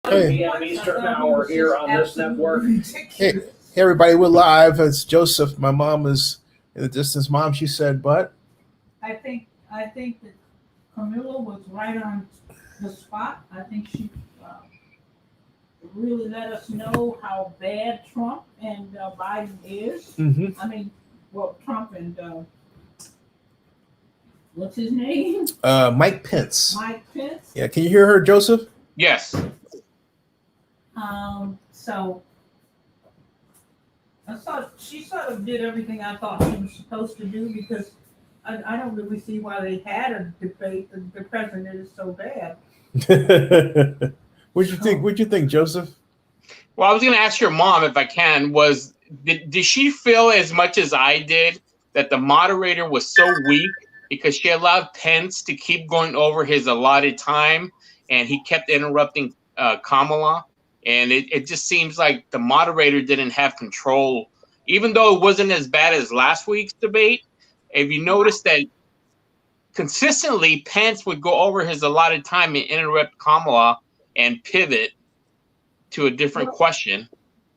p.m. Eastern Hour here on this network. Hey, everybody, we're live. It's Joseph. My mom is in the distance. Mom, she said, "But I think that Camilla was right on the spot. I think she really let us know how bad Trump and Biden is. I mean, well, Trump and what's his name? Mike Pence. Mike Pence. Yeah, can you hear her, Joseph? Yes. So I thought she sort of did everything I thought she was supposed to do because I don't really see why they had a debate. The president is so bad. What'd you think? What'd you think, Joseph? Well, I was going to ask your mom if I can. Did she feel as much as I did that the moderator was so weak because she allowed Pence to keep going over his allotted time and he kept interrupting Kamala? And it just seems like the moderator didn't have control, even though it wasn't as bad as last week's debate. If you notice that consistently Pence would go over his allotted time and interrupt Kamala and pivot to a different question.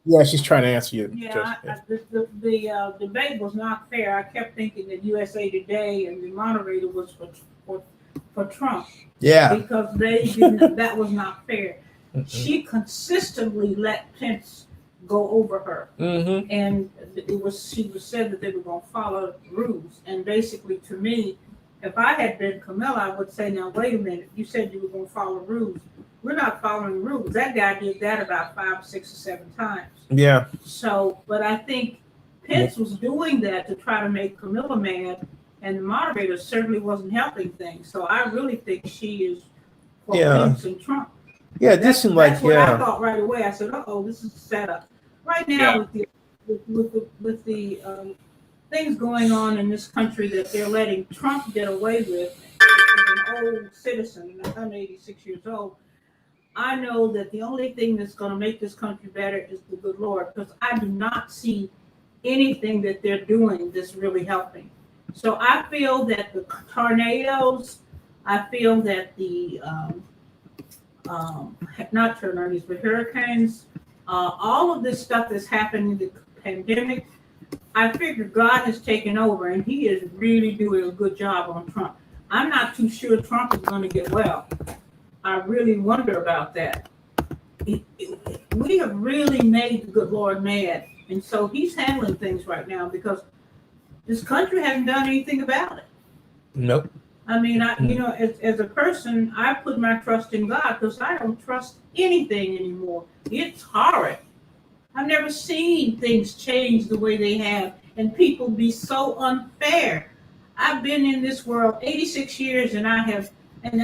Yeah, she's trying to answer you. Yeah, the debate was not fair. I kept thinking that USA Today and the moderator was for Trump. Yeah, because they didn't. That was not fair. She consistently let Pence go over her, and she was said that they were going to follow rules. And basically, to me, if I had been Kamala, I would say, now wait a minute. You said you were going to follow rules. We're not following rules. That guy did that about 5, 6, or 7 times. Yeah. So, but I think Pence was doing that to try to make Kamala mad, and the moderator certainly wasn't helping things. So I really think she is for Pence and Trump. Yeah, this seemed like that's what I thought right away. I said, "Oh, this is a setup." Right now, with the things going on in this country that they're letting Trump get away with, as an old citizen, and I'm 86 years old. I know that the only thing that's going to make this country better is the good Lord, because I do not see anything that they're doing that's really helping. So I feel that the tornadoes, I feel that the not tornadoes, but hurricanes, all of this stuff that's happening, the pandemic, I figure God has taken over and he is really doing a good job on Trump. I'm not too sure Trump is going to get well. I really wonder about that. We have really made the good Lord mad. And so he's handling things right now because this country hasn't done anything about it. Nope. I mean, as a person, I put my trust in God because I don't trust anything anymore. It's horrid. I've never seen things change the way they have and people be so unfair. I've been in this world 86 years and I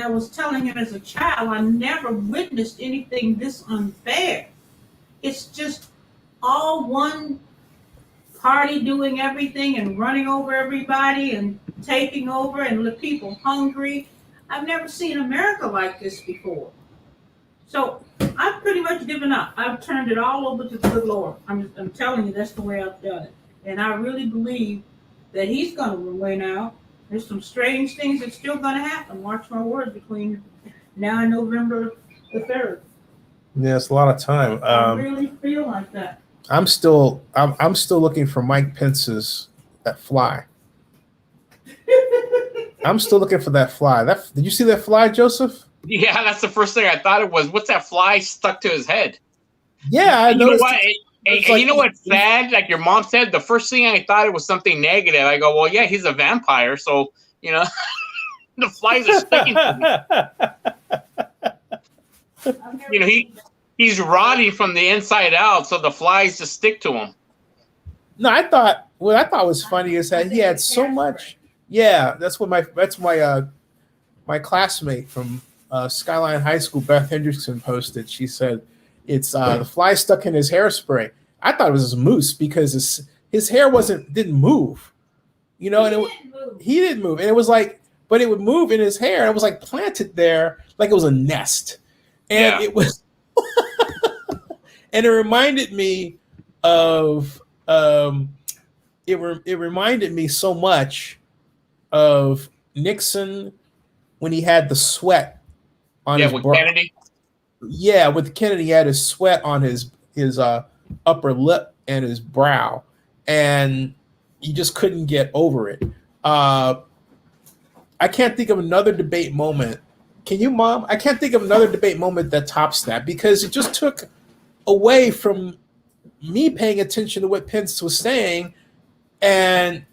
was telling him as a child, I never witnessed anything this unfair. It's just all one party doing everything and running over everybody and taking over and the people hungry. I've never seen America like this before. So I've pretty much given up. I've turned it all over to the good Lord. I'm telling you, that's the way I've done it. And I really believe that he's going to win out. There's some strange things that's still going to happen. Mark my words, between now and November the 3rd. Yeah, it's a lot of time. I really feel like that. I'm still looking for Mike Pence's that fly. I'm still looking for that fly. Did you see that fly, Joseph? Yeah, that's the first thing I thought it was. What's that fly stuck to his head? Yeah, I noticed. You know what's sad? Like your mom said, the first thing I thought it was something negative. I go, well, yeah, he's a vampire, so the flies are sticking to him. He's rotting from the inside out, so the flies just stick to him. No, what I thought was funny is that he had so much. Yeah, that's my classmate from Skyline High School, Beth Hendrickson, posted. She said it's the fly stuck in his hairspray. I thought it was his mousse because his hair didn't move, he didn't move, and it was like, but it would move in his hair, and it was like planted there like it was a nest, and it was, and it reminded me of it reminded me so much of Nixon when he had the sweat on his brow. Kennedy. Yeah, with Kennedy, he had his sweat on his upper lip and his brow, and he just couldn't get over it. I can't think of another debate moment. Can you, Mom? I can't think of another debate moment that tops that because it just took away from me paying attention to what Pence was saying, and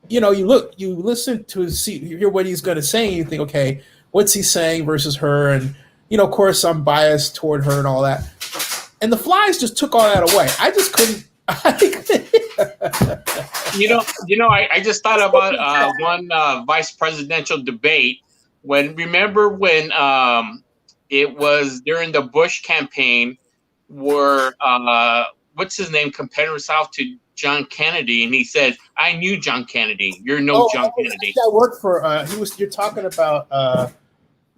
you listen to you hear what he's going to say, and you think, okay, what's he saying versus her, and of course, I'm biased toward her and all that, and the flies just took all that away. I just couldn't. I just thought about one vice presidential debate remember when it was during the Bush campaign where what's his name compared himself to John Kennedy, and he said, "I knew John Kennedy. You're no John Kennedy." That worked for You're talking about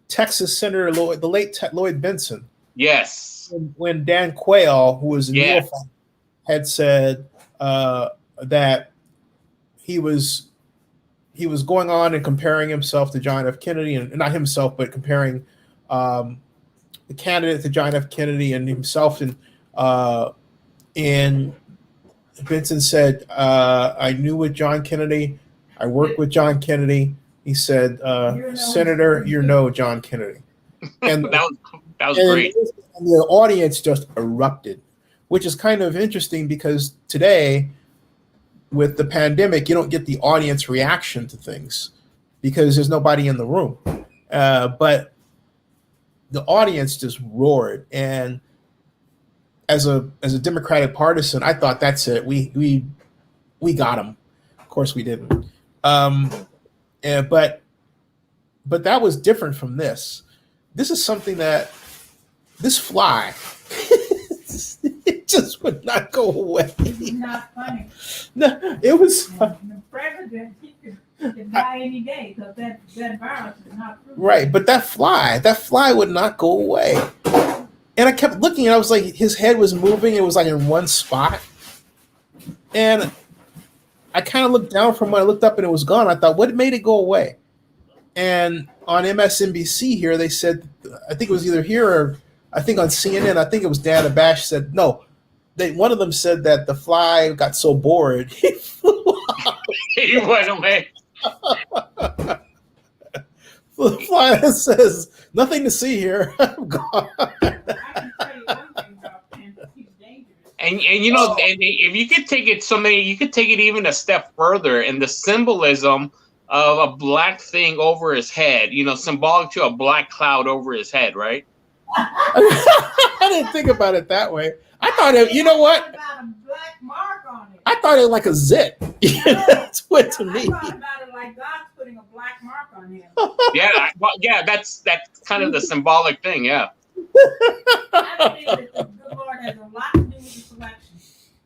Texas Senator the late Lloyd Benson. Yes. When Dan Quayle, who was a neophyte, had said that he was going on and comparing himself to John F. Kennedy, and not himself, but comparing the candidate to John F. Kennedy and himself, and Benson said, "I knew with John Kennedy. I worked with John Kennedy." He said, "Senator, you're no John Kennedy." And that was great. And the audience just erupted, which is kind of interesting because today, with the pandemic, you don't get the audience reaction to things because there's nobody in the room. But the audience just roared, and as a Democratic partisan, I thought that's it. We got him. Of course, we didn't. But that was different from this. This is something that this fly it just would not go away. It's not funny. No, it was. The president, he could die any day because that virus is not proven. Right, but that fly would not go away. And I kept looking, and I was like, his head was moving. It was like in one spot. And I kind of looked down from when I looked up and it was gone. I thought, what made it go away? And on MSNBC here, they said, I think it was either here or I think on CNN, I think it was Dan Abash said, no, one of them said that the fly got so bored, he flew out. He went away. The fly says, nothing to see here. I'm gone. I can tell you one thing about Pence, he's dangerous. And and if you could take it you could take it even a step further, and the symbolism of a black thing over his head, symbolic to a black cloud over his head, right? I didn't think about it that way. I thought it, you know what? About a black mark on it. I thought it like a zit. That's what to me. I thought about it like God's putting a black mark on him. That's kind of the symbolic thing, yeah. I believe that the good Lord has a lot to do with the selection.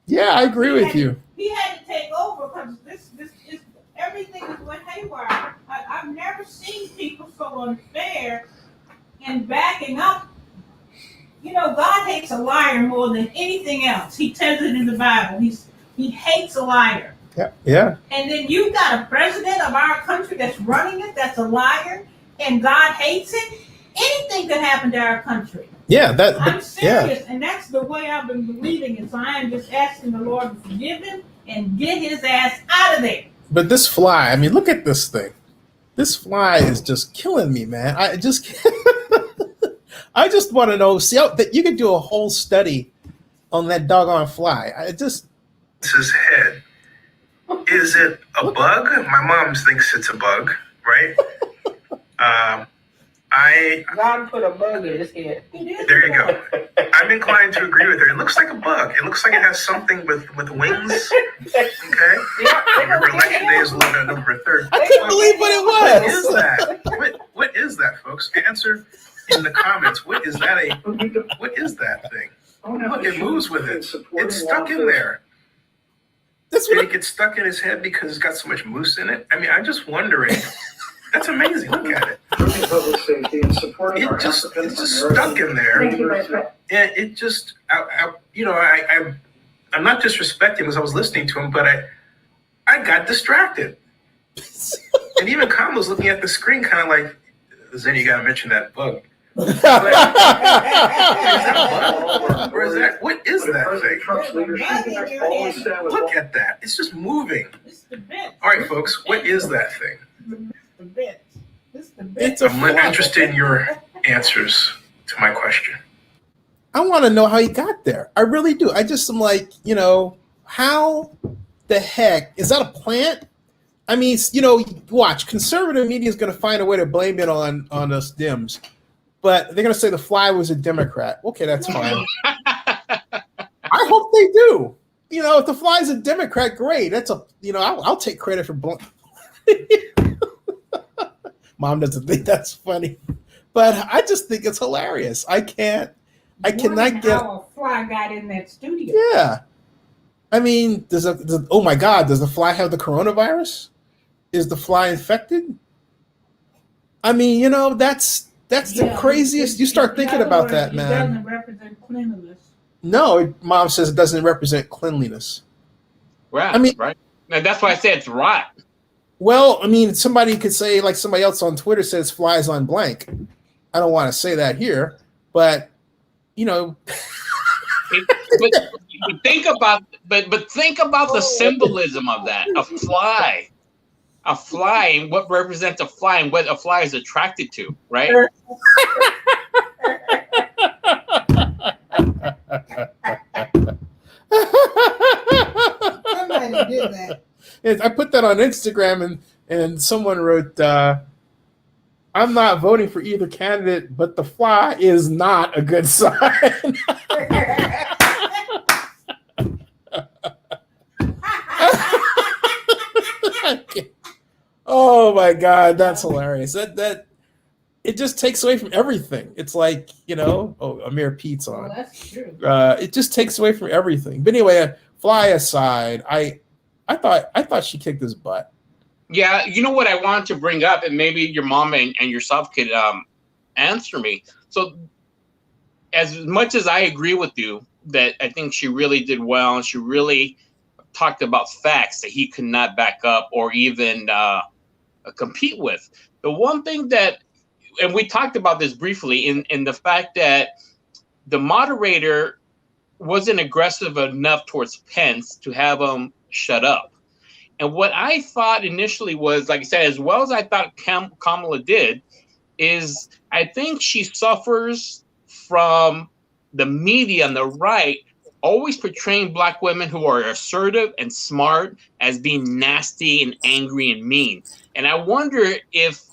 Yeah, I agree with you. He had to take over because this is everything is went haywire. I've never seen people so unfair in backing up. God hates a liar more than anything else. He says it in the Bible. He hates a liar. Yeah. And then you've got a president of our country that's running it, that's a liar, and God hates it. Anything could happen to our country. Yeah, I'm serious, and that's the way I've been believing it. So I am just asking the Lord to forgive him and get his ass out of there. But this fly, I mean, look at this thing. This fly is just killing me, man. I just want to know. See how that you could do a whole study on that doggone fly. His head. Is it a bug? My mom thinks it's a bug, right? God put a bug in his head. There you go. I'm inclined to agree with her. It looks like a bug. It looks like it has something with wings. Okay. Remember, election day is November 3rd. I couldn't believe what it What was. is that? What is that, folks? Answer in the comments. What is that thing? Look, it moves with it. It's stuck in there. That's Did what it get stuck in his head because it's got so much mousse in it? I mean, I'm just wondering. That's amazing. Look at it. It's just stuck in there. And it just, I'm not disrespecting because I was listening to him, but I got distracted. And even Kamala's looking at the screen kind of like, then you got to mention that bug. Or is that, what is that thing? Look at that. It's just moving. All right, folks, what is that thing? I'm interested in your answers to my question. I want to know how he got there. I really do. I just am like, how the heck is that a plant? I mean, watch, conservative media is going to find a way to blame it on us Dems, but they're going to say the fly was a Democrat. Okay, that's fine. I hope they do. If the fly is a Democrat, great. That's I'll take credit for Mom doesn't think that's funny, but I just think it's hilarious. I cannot get how a fly got in that studio. Yeah, I mean, oh my God, does the fly have the coronavirus? Is the fly infected? I mean, that's the craziest. You start thinking about that, man. It doesn't represent cleanliness. No, Mom says it doesn't represent cleanliness. Right. I mean, right. And that's why I said it's rot. Well, I mean, somebody could say, like somebody else on Twitter says, flies on blank. I don't want to say that here, but but think about the symbolism of that. A fly, and what represents a fly, and what a fly is attracted to, right? Somebody did that. I put that on Instagram, and someone wrote, I'm not voting for either candidate, but the fly is not a good sign. Oh my God, that's hilarious. That it just takes away from everything. It's like, Amir Pete's on. Oh, that's true. It just takes away from everything. But anyway, fly aside, I thought she kicked his butt. Yeah, you know what I wanted to bring up, and maybe your mom and yourself could answer me. So, as much as I agree with you that I think she really did well, and she really talked about facts that he could not back up or even compete with. The one thing that, and we talked about this briefly, in the fact that the moderator wasn't aggressive enough towards Pence to have him shut up. And what I thought initially was, like I said, as well as I thought Kamala did, is I think she suffers from the media on the right always portraying Black women who are assertive and smart as being nasty and angry and mean. And I wonder if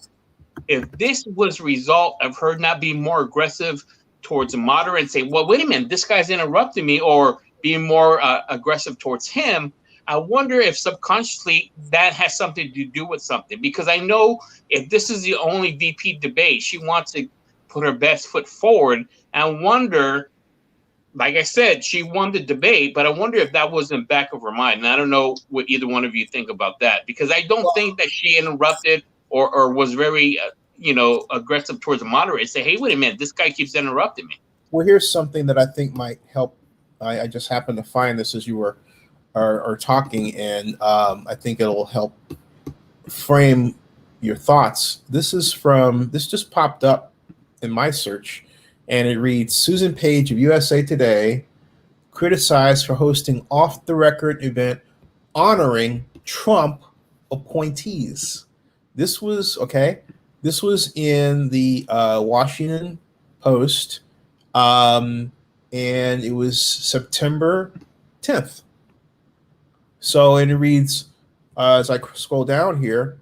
this was a result of her not being more aggressive towards a moderate and saying, well, wait a minute, this guy's interrupting me, or being more aggressive towards him. I wonder if subconsciously that has something to do with something, because I know if this is the only VP debate, she wants to put her best foot forward. And I wonder, like I said, she won the debate, but I wonder if that was in the back of her mind. And I don't know what either one of you think about that, because I don't think that she interrupted or was very, aggressive towards the moderator. Say, hey, wait a minute, this guy keeps interrupting me. Well, here's something that I think might help. I just happened to find this as you were are talking, and I think it'll help frame your thoughts. This just popped up in my search, and it reads, Susan Page of USA Today criticized for hosting off-the-record event honoring Trump appointees. This was in the Washington Post, and it was September 10th. So, and it reads, as I scroll down here,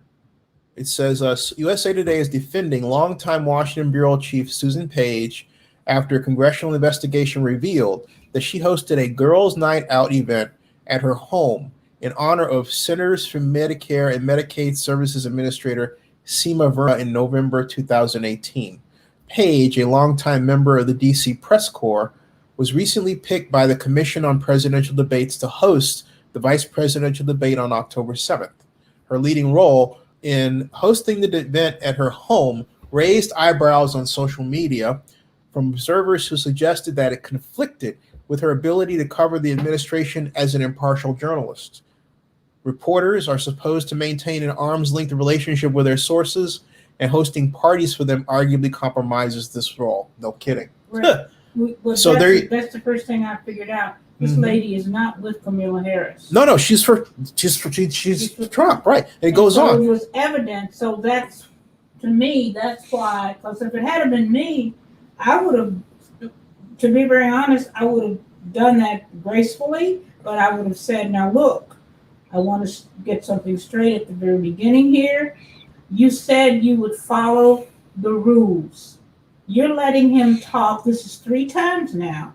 it says, USA Today is defending longtime Washington Bureau Chief Susan Page after a congressional investigation revealed that she hosted a girls' night out event at her home in honor of Centers for Medicare and Medicaid Services Administrator Seema Verma in November 2018. Page, a longtime member of the D.C. Press Corps, was recently picked by the Commission on Presidential Debates to host the vice presidential debate on October 7th. Her leading role in hosting the event at her home raised eyebrows on social media from observers who suggested that it conflicted with her ability to cover the administration as an impartial journalist. Reporters are supposed to maintain an arm's length relationship with their sources, and hosting parties for them arguably compromises this role. No kidding. Right. Well, So that's the first thing I figured out. This lady is not with Kamala Harris. No, she's for Trump, right? And it goes on. It was evident. So that's, to me, that's why. Because if it had been me, I would have, to be very honest, I would have done that gracefully. But I would have said, now look, I want to get something straight at the very beginning here. You said you would follow the rules. You're letting him talk. This is 3 times now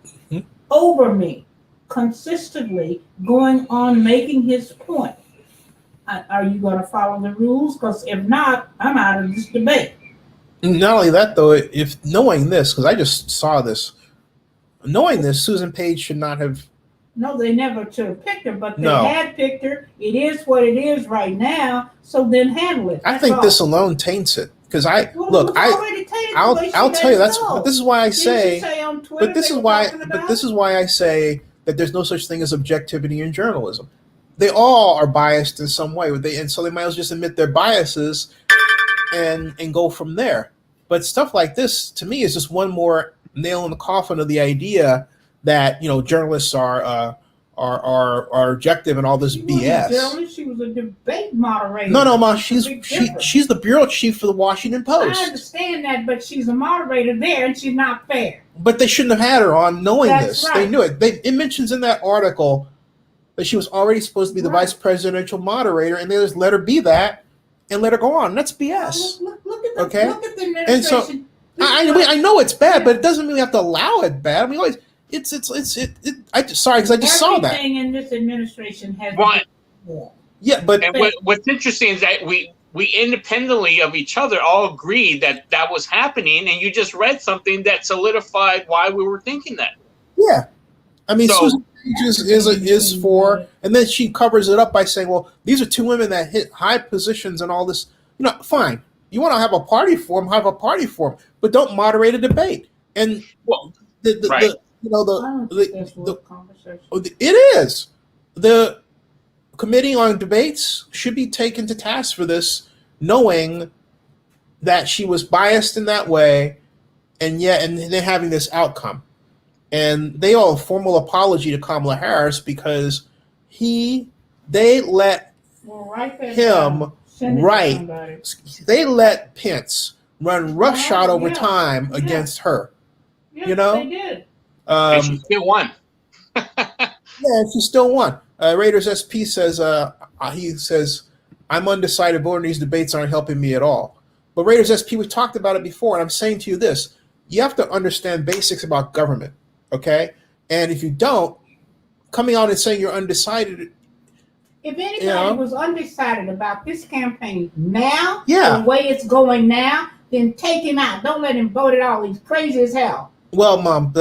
over me, consistently going on making his point. Are you going to follow the rules? Because if not, I'm out of this debate. Not only that, though, if knowing this, because I just saw this, knowing this, Susan Page should not have. No, they never should have picked her, but they had picked her. It is what it is right now. So then handle it. I think this alone taints it. Because I'll tell you but this is why I say this is why I say that there's no such thing as objectivity in journalism. They all are biased in some way, and so they might as well just admit their biases and go from there. But stuff like this, to me, is just one more nail in the coffin of the idea that journalists are objective and all this BS. She was a debate moderator. No, Ma, she's the bureau chief for the Washington Post. I understand that, but she's a moderator there, and she's not fair. But they shouldn't have had her on knowing this. Right. They knew it. It mentions in that article that she was already supposed to be the vice presidential moderator, and they just let her be that and let her go on. That's BS. Look at the administration. And so I know it's bad, but it doesn't mean we have to allow it bad. I mean, always. Sorry, because I just saw that. Everything in this administration has. Yeah, but what's interesting is that we independently of each other all agreed that was happening, and you just read something that solidified why we were thinking that. Yeah, I mean, Susan Page is for, and then she covers it up by saying, "Well, these are 2 women that hit high positions and all this." Fine. You want to have a party for them, have a party for them, but don't moderate a debate. And it is. The Committee on Debates should be taken to task for this, knowing that she was biased in that way, and they're having this outcome. And they owe a formal apology to Kamala Harris because they let they let Pence run roughshod over time against her. Yes, they did. And she still won. Yeah, she still won. Raiders SP says, he says, I'm undecided. Voting these debates aren't helping me at all. But Raiders SP, we talked about it before, and I'm saying to you this. You have to understand basics about government, okay? And if you don't, coming out and saying you're undecided. If anybody was undecided about this campaign now, the way it's going now, then take him out. Don't let him vote at all. He's crazy as hell. Well, Mom,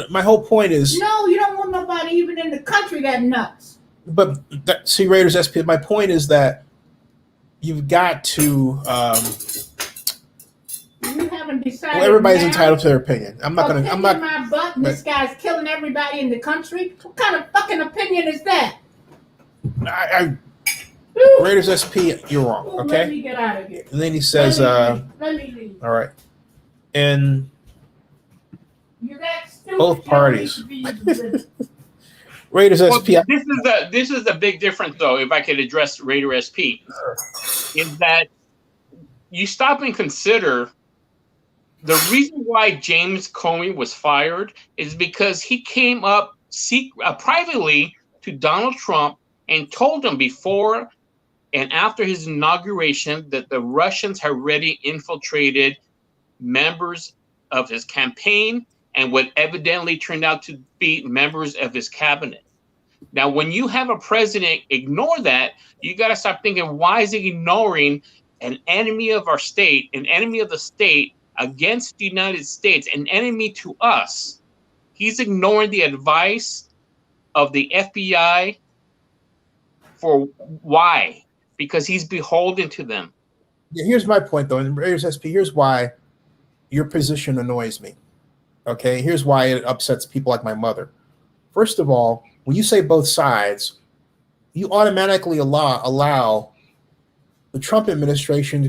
my whole point is. No, you don't want nobody even in the country that nuts. But see, Raiders SP, my point is that you've got to. You haven't decided. Well, everybody's entitled to their opinion. I'm not going to. My butt. And this guy's killing everybody in the country. What kind of fucking opinion is that? Raiders SP, you're wrong. Okay. Let me get out of here. And then he says, Let me leave. All right, and you're that stupid. Both parties. Raiders SP. This is the big difference, though. If I could address Raider SP, is that you stop and consider the reason why James Comey was fired is because he came up privately to Donald Trump and told him before and after his inauguration that the Russians had already infiltrated members of his campaign and what evidently turned out to be members of his cabinet. Now, when you have a president ignore that, you got to start thinking, why is he ignoring an enemy of our state, an enemy of the state against the United States, an enemy to us? He's ignoring the advice of the FBI for why? Because he's beholden to them. Yeah, here's my point, though. In Raiders SP, here's why your position annoys me. Okay, here's why it upsets people like my mother. First of all, when you say both sides, you automatically allow the Trump administration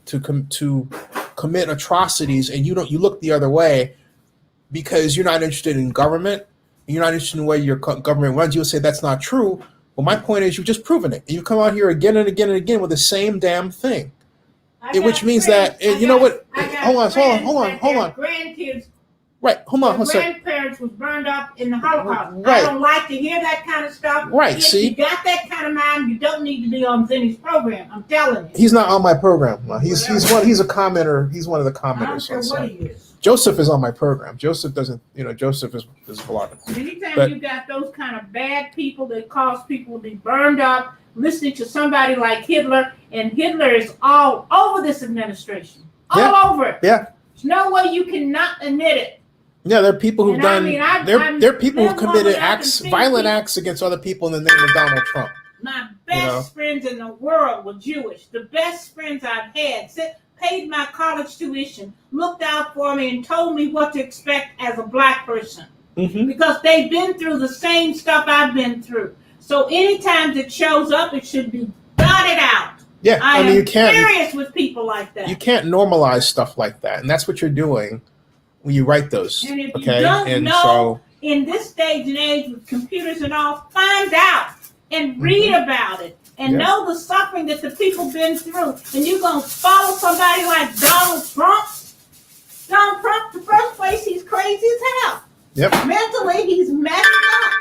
to commit atrocities, and you look the other way because you're not interested in government, you're not interested in the way your government runs. You'll say that's not true. Well, my point is, you've just proven it. You come out here again and again and again with the same damn thing, which means that you know what? Hold on. Grandkids. Right, hold on. Grandparents was burned up in the Holocaust. Right. I don't like to hear that kind of stuff. Right, If see? you got that kind of mind, you don't need to be on Vinny's program. I'm telling you. He's not on my program. No, he's a commenter. He's one of the commenters. I don't care what he is. Joseph is on my program. Joseph doesn't, Joseph is blocking. Anytime you got those kind of bad people that cause people to be burned up, listening to somebody like Hitler, and Hitler is all over this administration. All over it. Yeah. There's no way you cannot admit it. Yeah, there are people who've done. There are people who've committed violent acts against other people in the name of Donald Trump. My best friends in the world were Jewish. The best friends I've had paid my college tuition, looked out for me, and told me what to expect as a black person. Mm-hmm. Because they've been through the same stuff I've been through. So anytime it shows up, it should be dotted out. Yeah, I mean, you can't. I'm serious with people like that. You can't normalize stuff like that, and that's what you're doing when you write those. And if okay, you don't and know, in this stage and age with computers and all, find out and read about it and know the suffering that the people been through. And you're gonna follow somebody like Donald Trump. Donald Trump, the first place, he's crazy as hell. Yep. Mentally, he's messed up.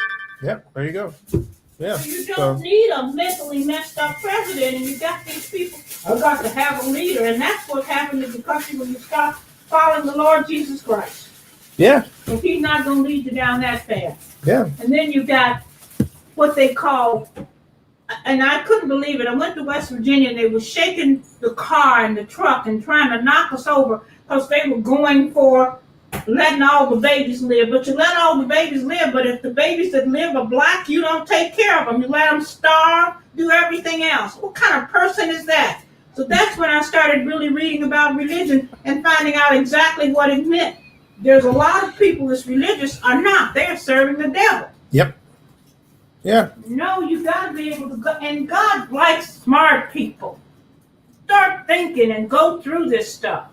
Yep. There you go. Yeah. So you don't need a mentally messed up president, and you got these people. I've got to have a leader, and that's what happened in the country when you stop following the Lord Jesus Christ. Yeah. If he's not going to lead you down that path. Yeah. And then you got what they call, and I couldn't believe it. I went to West Virginia, and they were shaking the car and the truck and trying to knock us over because they were going for letting all the babies live. But you let all the babies live, but if the babies that live are black, you don't take care of them. You let them starve, do everything else. What kind of person is that? So that's when I started really reading about religion and finding out exactly what it meant. There's a lot of people that's religious are not. They're serving the devil. Yep. Yeah. No, you got to be able to go. And God likes smart people. Start thinking and go through this stuff.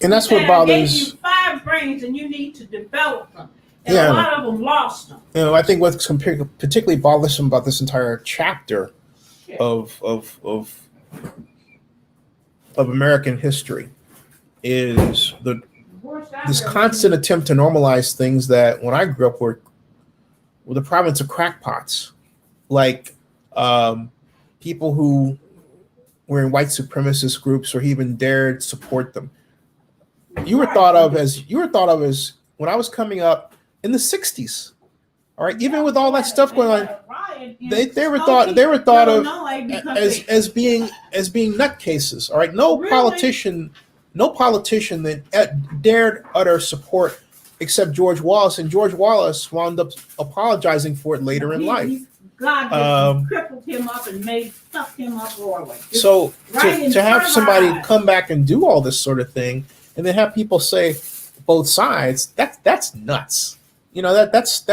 And that's what bothers. I gave you 5 brains, and you need to develop them. And a lot of them lost them. I think what's particularly bothersome about this entire chapter of American history is this constant attempt to normalize things that when I grew up were the province of crackpots, like people who were in white supremacist groups or even dared support them. You were thought of as when I was coming up in the 60s. All right, even with all that stuff going on, they were thought of as being nutcases. All right, no politician that dared utter support except George Wallace, and George Wallace wound up apologizing for it later in life. God just crippled him up and stuffed him up royally. So to have somebody come back and do all this sort of thing, and then have people say both sides, that's nuts. That's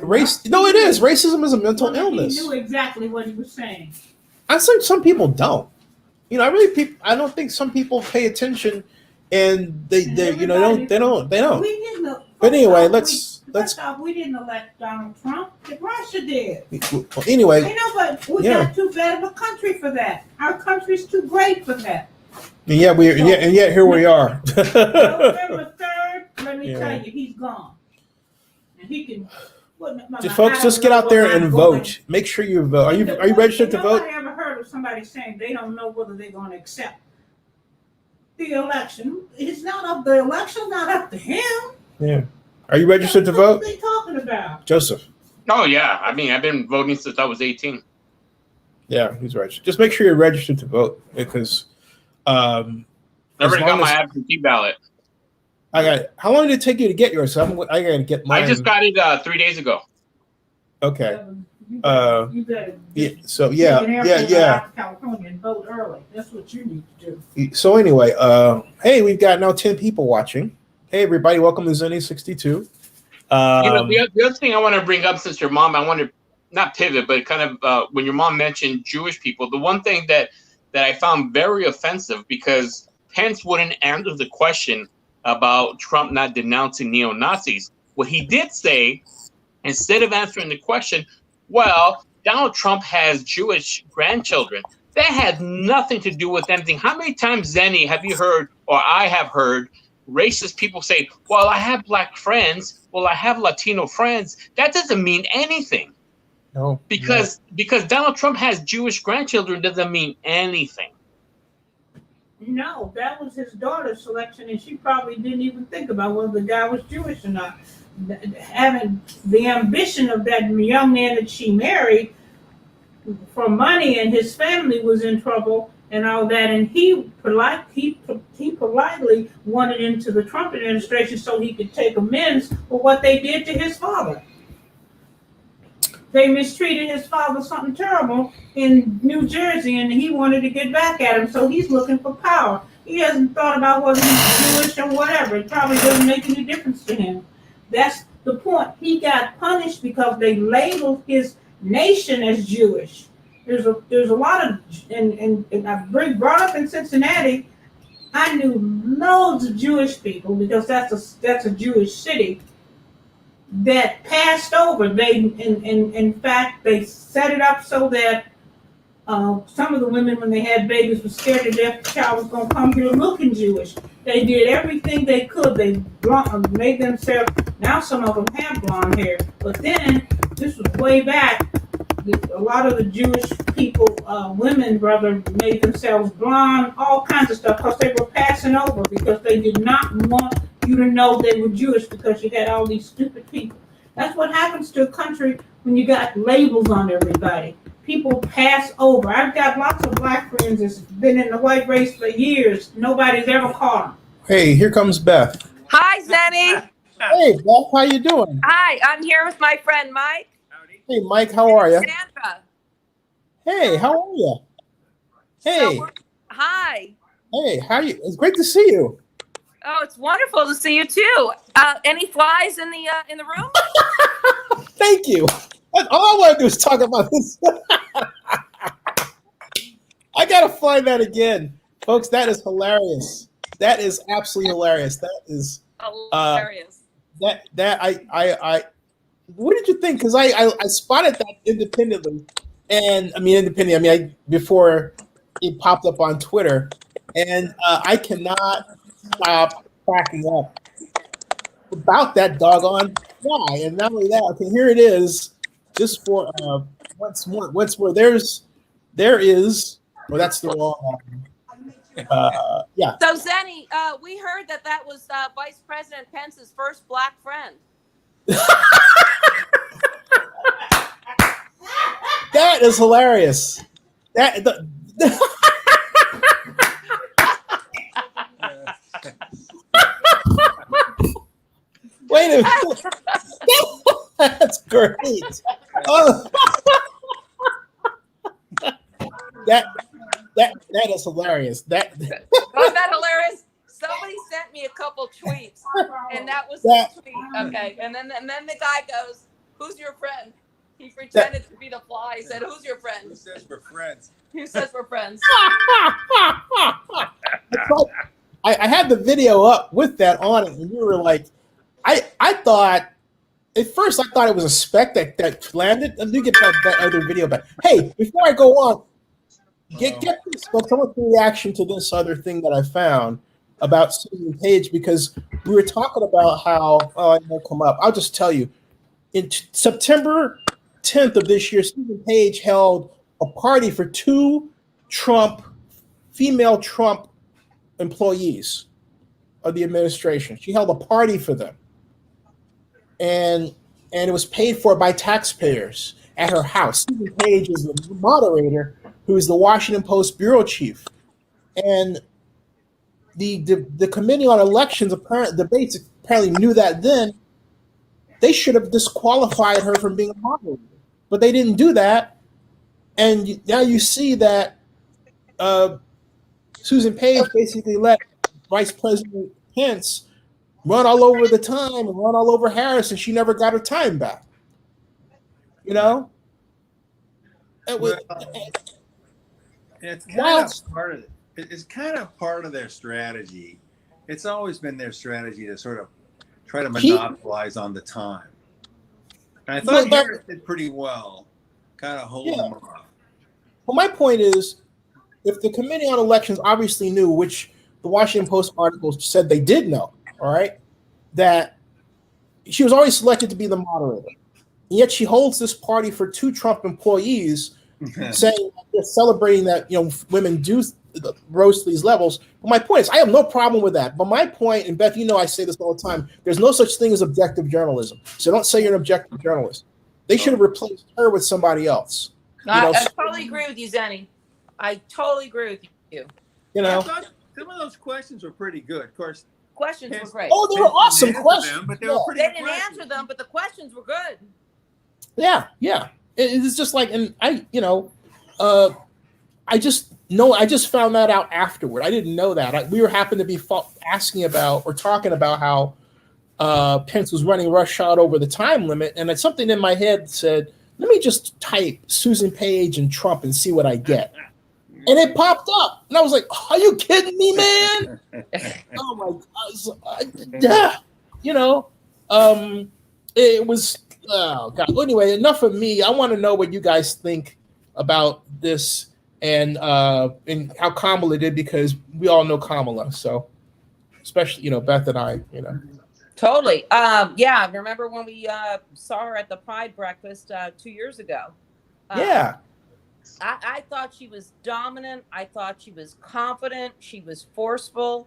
race. No, it is. Racism is a mental illness. He knew exactly what he was saying. I think some people don't. I don't think some people pay attention, and they don't. We didn't. But anyway, we didn't elect Donald Trump. Russia did. Well, anyway. But we got too bad of a country for that. Our country's too great for that. And yet here we are. November 3rd, let me tell you, he's gone. And he can. Folks, just get out there and vote. Make sure you vote. Are you registered to vote? Nobody ever heard of somebody saying they don't know whether they're going to accept the election. It's not up the election, not up to him. Yeah. Are you registered to vote? What are they talking about? Joseph. Oh yeah. I mean, I've been voting since I was 18. Yeah, he's registered. Just make sure you're registered to vote because never got my absentee ballot. How long did it take you to get yours? I gotta get mine. I just got it 3 days ago. Okay. You better California and vote early. That's what you need to do. So anyway, hey, we've got now 10 people watching. Hey everybody, welcome to Zenny 62. The other thing I want to bring up, since your mom, I want to not pivot, but kind of when your mom mentioned Jewish people, the one thing that that I found very offensive because Pence wouldn't answer the question about Trump not denouncing neo-Nazis. What he did say, instead of answering the question, well, Donald Trump has Jewish grandchildren. That had nothing to do with anything. How many times, Zenny, have you heard, or I have heard, racist people say, well, I have black friends, well, I have Latino friends. That doesn't mean anything. No. Because Donald Trump has Jewish grandchildren doesn't mean anything. No, that was his daughter's selection, and she probably didn't even think about whether the guy was Jewish or not. Having the ambition of that young man that she married for money, and his family was in trouble and all that, and he politely wanted into the Trump administration so he could take amends for what they did to his father. They mistreated his father something terrible in New Jersey, and he wanted to get back at him, so he's looking for power. He hasn't thought about whether he's Jewish or whatever. It probably doesn't make any difference to him. That's the point. He got punished because they labeled his nation as Jewish. There's a lot of, and I brought up in Cincinnati, I knew loads of Jewish people because that's a Jewish city that passed over. They, in fact, they set it up so that some of the women, when they had babies, were scared to death the child was going to come here looking Jewish. They did everything they could. They made themselves, now some of them have blonde hair, but then, this was way back, a lot of the Jewish people, women, rather, made themselves blonde, all kinds of stuff, because they were passing over, because they did not want you to know they were Jewish, because you had all these stupid people. That's what happens to a country when you got labels on everybody. People pass over. I've got lots of black friends that's been in the white race for years. Nobody's ever caught them. Hey, here comes Beth. Hi, Zenny. Hey, Beth, how you doing? Hi, I'm here with my friend Mike. Hey, Mike, how are you? Sandra. Hey, how are you? Hey, Hi. hey, how you? It's great to see you. Oh, it's wonderful to see you too. Any flies in the room? Thank you. All I want to do is talk about this. I gotta find that again, folks. That is hilarious. That is absolutely hilarious. That is Hilarious. I. What did you think? Because I spotted that independently, and before it popped up on Twitter, and I cannot stop cracking up about that doggone guy. And not only that, okay, here it is. Just for once more, there is. Well, that's the wrong. Yeah. So Zenny, we heard that was Vice President Pence's first black friend. That is hilarious. Wait a minute. That's great. Oh. That is hilarious. Wasn't that hilarious? Somebody sent me a couple tweets, and that was the tweet. Okay, and then the guy goes, "Who's your friend?" He pretended to be the fly. He said, "Who's your friend?" Who says we're friends? Who says we're friends? I had the video up with that on it, and you were like, I thought at first I thought it was a speck that landed. Let me get that other video back. Hey, before I go on, get this, folks. I want the reaction to this other thing that I found about Susan Page, because we were talking about how it won't come up. I'll just tell you, in September 10th of this year, Susan Page held a party for two female Trump employees of the administration. She held a party for them, and it was paid for by taxpayers at her house. Susan Page is the moderator, who is the Washington Post bureau chief, and the Committee on Elections debates apparently knew that then. They should have disqualified her from being a moderator, but they didn't do that. And now you see that Susan Page basically let Vice President Pence run all over the time and run all over Harris, and she never got her time back. You know? And it's kind Wild. of part of it's kind of part of their strategy. It's always been their strategy to sort of try to monopolize on the time. And I thought Harris did pretty well, kind of holding them off. Well, my point is, if the Committee on Elections obviously knew, which the Washington Post article said they did know, all right, that she was already selected to be the moderator. And yet she holds this party for 2 Trump employees, saying they're celebrating that women do rose to these levels. But my point is, I have no problem with that. But my point, and Beth, I say this all the time, there's no such thing as objective journalism. So don't say you're an objective journalist. They should have replaced her with somebody else. I totally agree with you, Zenny. I totally agree with you. I thought some of those questions were pretty good. Of course, questions were great. Oh, they were awesome questions. But they were pretty They didn't answer them, but the questions were good. Yeah. It's just like, and I just found that out afterward. I didn't know that. We were happened to be asking about or talking about how Pence was running roughshod over the time limit, and it's something in my head said, let me just type Susan Page and Trump and see what I get. And it popped up. And I was like, are you kidding me, man? Oh my God. It was, oh God. Anyway, enough of me. I want to know what you guys think about this and how Kamala did, because we all know Kamala. So especially, Beth and I, Totally. Yeah. Remember when we saw her at the Pride breakfast 2 years ago? Yeah. I thought she was dominant. I thought she was confident. She was forceful.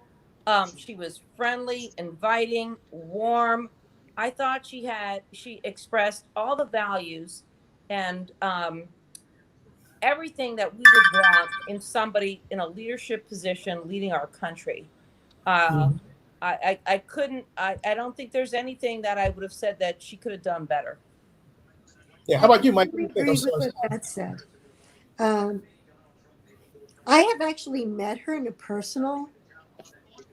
She was friendly, inviting, warm. I thought she expressed all the values and everything that we would want in somebody in a leadership position leading our country. I don't think there's anything that I would have said that she could have done better. Yeah. How about you, Mike? I agree with what Beth said. I have actually met her in a personal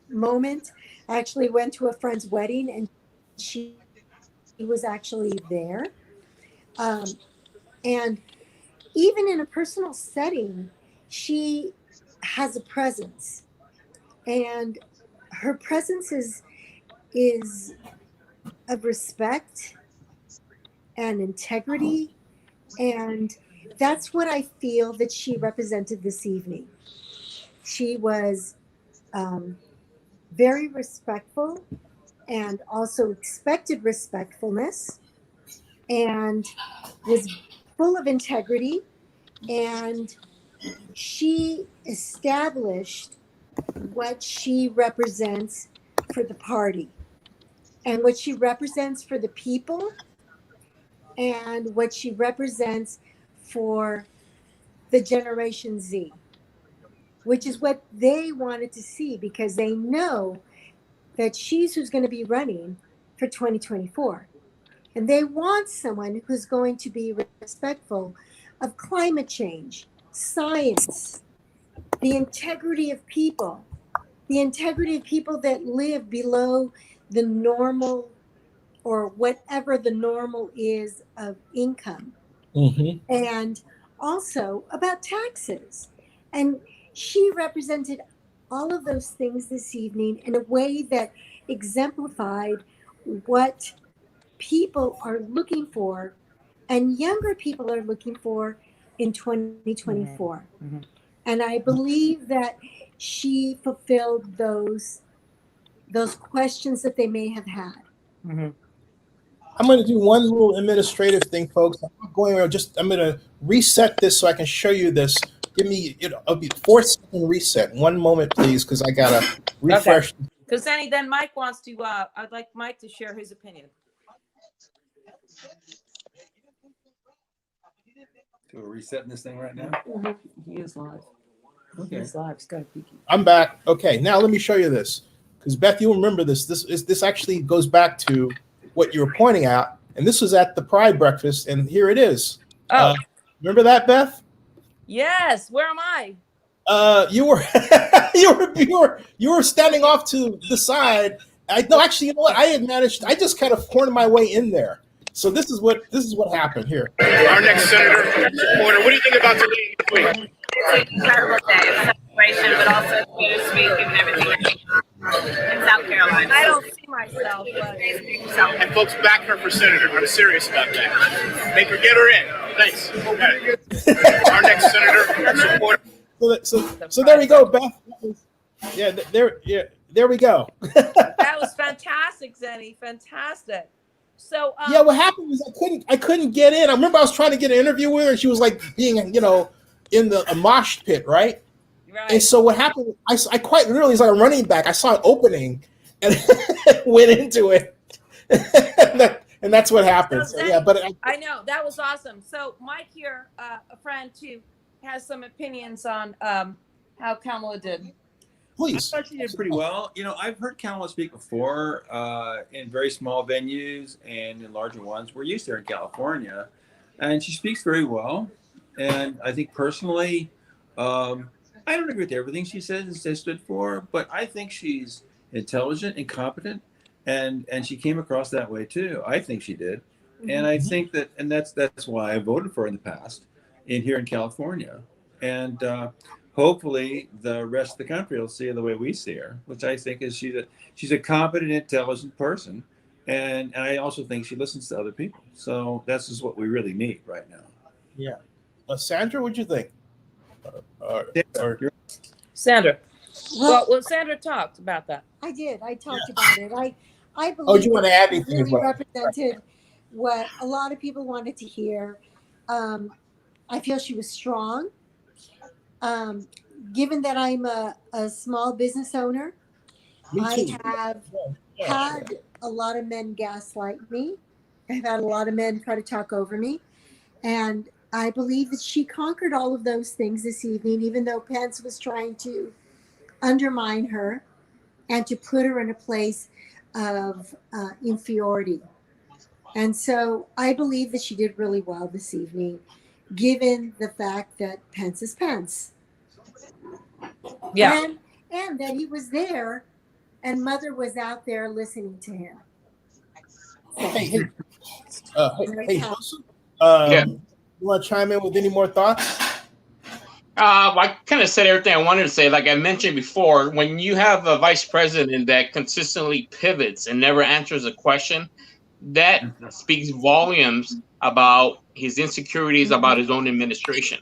moment. I actually went to a friend's wedding and she was actually there. And even in a personal setting, she has a presence. And her presence is of respect and integrity, and that's what I feel that she represented this evening. She was very respectful and also expected respectfulness and was full of integrity, and she established what she represents for the party and what she represents for the people and what she represents for the Generation Z, which is what they wanted to see, because they know that she's who's going to be running for 2024. And they want someone who's going to be respectful of climate change, science, the integrity of people that live below the normal or whatever the normal is of income. Mm-hmm. And also about taxes. And she represented all of those things this evening in a way that exemplified what people are looking for and younger people are looking for in 2024. Mm-hmm. And I believe that she fulfilled those questions that they may have had. Mm-hmm. I'm going to do one little administrative thing, folks. I'm not going around. I'm going to reset this so I can show you this. Give me a 4-second reset. One moment, please, because I got to refresh. Because then Mike wants to. I'd like Mike to share his opinion. So we're resetting this thing right now. Mm-hmm. He is live. Okay. He is live. It's got a peeky. I'm back. Okay, now let me show you this, because Beth, you'll remember this. This actually goes back to what you were pointing out, and this was at the Pride breakfast, and here it is. Oh, remember that, Beth? Yes. Where am I? You were you were standing off to the side. Actually, you know what? I just kind of cornered my way in there. So this is what happened here. Our next senator, supporter. What do you think about today? It's a terrible day of celebration, but also bittersweet given everything in South Carolina. I don't see myself, but And folks back her for senator. I'm serious about that. Make her get her in. Thanks. Our next senator, supporter. So there we go, Beth. Yeah, there we go. that was fantastic, Zenny. Fantastic. So yeah, what happened was I couldn't get in. I remember I was trying to get an interview with her, and she was like being, in a mosh pit, right? Right. And so what happened? I quite literally, it's like a running back. I saw an opening and went into it, and that's what happened. So, yeah, but I know that was awesome. So Mike here, a friend too, has some opinions on how Kamala did. Please. I thought she did pretty well. I've heard Kamala speak before in very small venues and in larger ones. We're used to her in California, and she speaks very well. And I think personally, I don't agree with everything she says and says stood for, but I think she's intelligent and competent, and she came across that way too. I think she did, and I think that's why I voted for her in the past, here in California, and. Hopefully, the rest of the country will see her the way we see her, which I think is she's a competent, intelligent person, and I also think she listens to other people. So this is what we really need right now. Yeah, Sandra, what'd you think? Sandra. Well, Sandra talked about that. I did. I talked about it. I believe. Oh, do you want to add anything really as well? Represented what a lot of people wanted to hear. I feel she was strong. Given that I'm a small business owner, I have had a lot of men gaslight me. I've had a lot of men try to talk over me. And I believe that she conquered all of those things this evening, even though Pence was trying to undermine her and to put her in a place of inferiority. And so I believe that she did really well this evening, given the fact that Pence is Pence. Yeah. And that he was there and Mother was out there listening to him. Hey, Yeah. you want to chime in with any more thoughts? I kind of said everything I wanted to say. Like I mentioned before, when you have a vice president that consistently pivots and never answers a question, that speaks volumes about his insecurities about his own administration,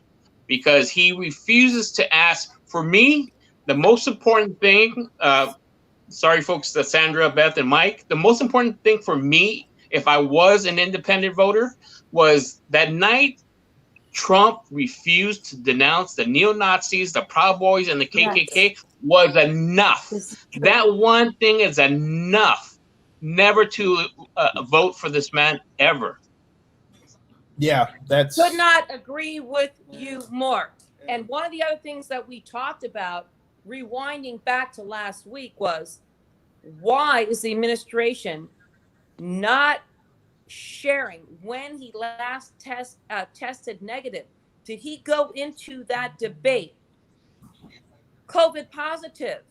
because he refuses to ask. For me, the most important thing, sorry folks, Sandra, Beth, and Mike, the most important thing for me, if I was an independent voter, was that night Trump refused to denounce the neo-Nazis, the Proud Boys, and the KKK was enough. That one thing is enough never to vote for this man ever. Yeah, that's... Could not agree with you more. And one of the other things that we talked about, rewinding back to last week, was why is the administration not sharing when he last tested negative? Did he go into that debate COVID positive?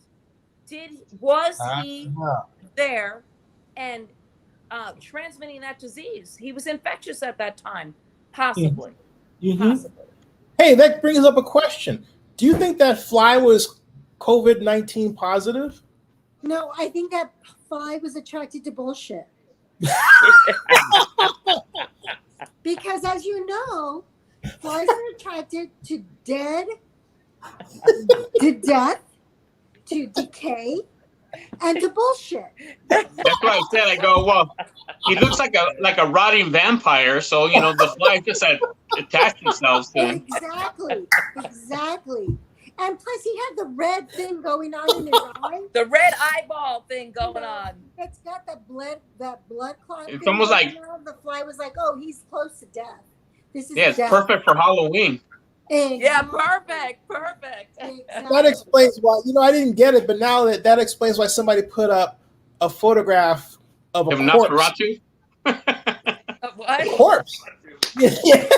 Was he there and transmitting that disease? He was infectious at that time, possibly. Possibly. Hey, that brings up a question. Do you think that fly was COVID-19 positive? No, I think that fly was attracted to bullshit. Because as you know, flies are attracted to death, to decay, and to bullshit. That's what I said. I go, well, he looks like a rotting vampire, so the flies just attach themselves to him. Exactly. And plus, he had the red thing going on in his eye. The red eyeball thing going on. It's got that blood clot. It's almost like the fly was like, "Oh, he's close to death. This is it's death." perfect for Halloween. Exactly. Yeah, perfect. Exactly. That explains why. I didn't get it, but now that explains why somebody put up a photograph of a corpse. Nosferatu? What? A corpse. Yeah.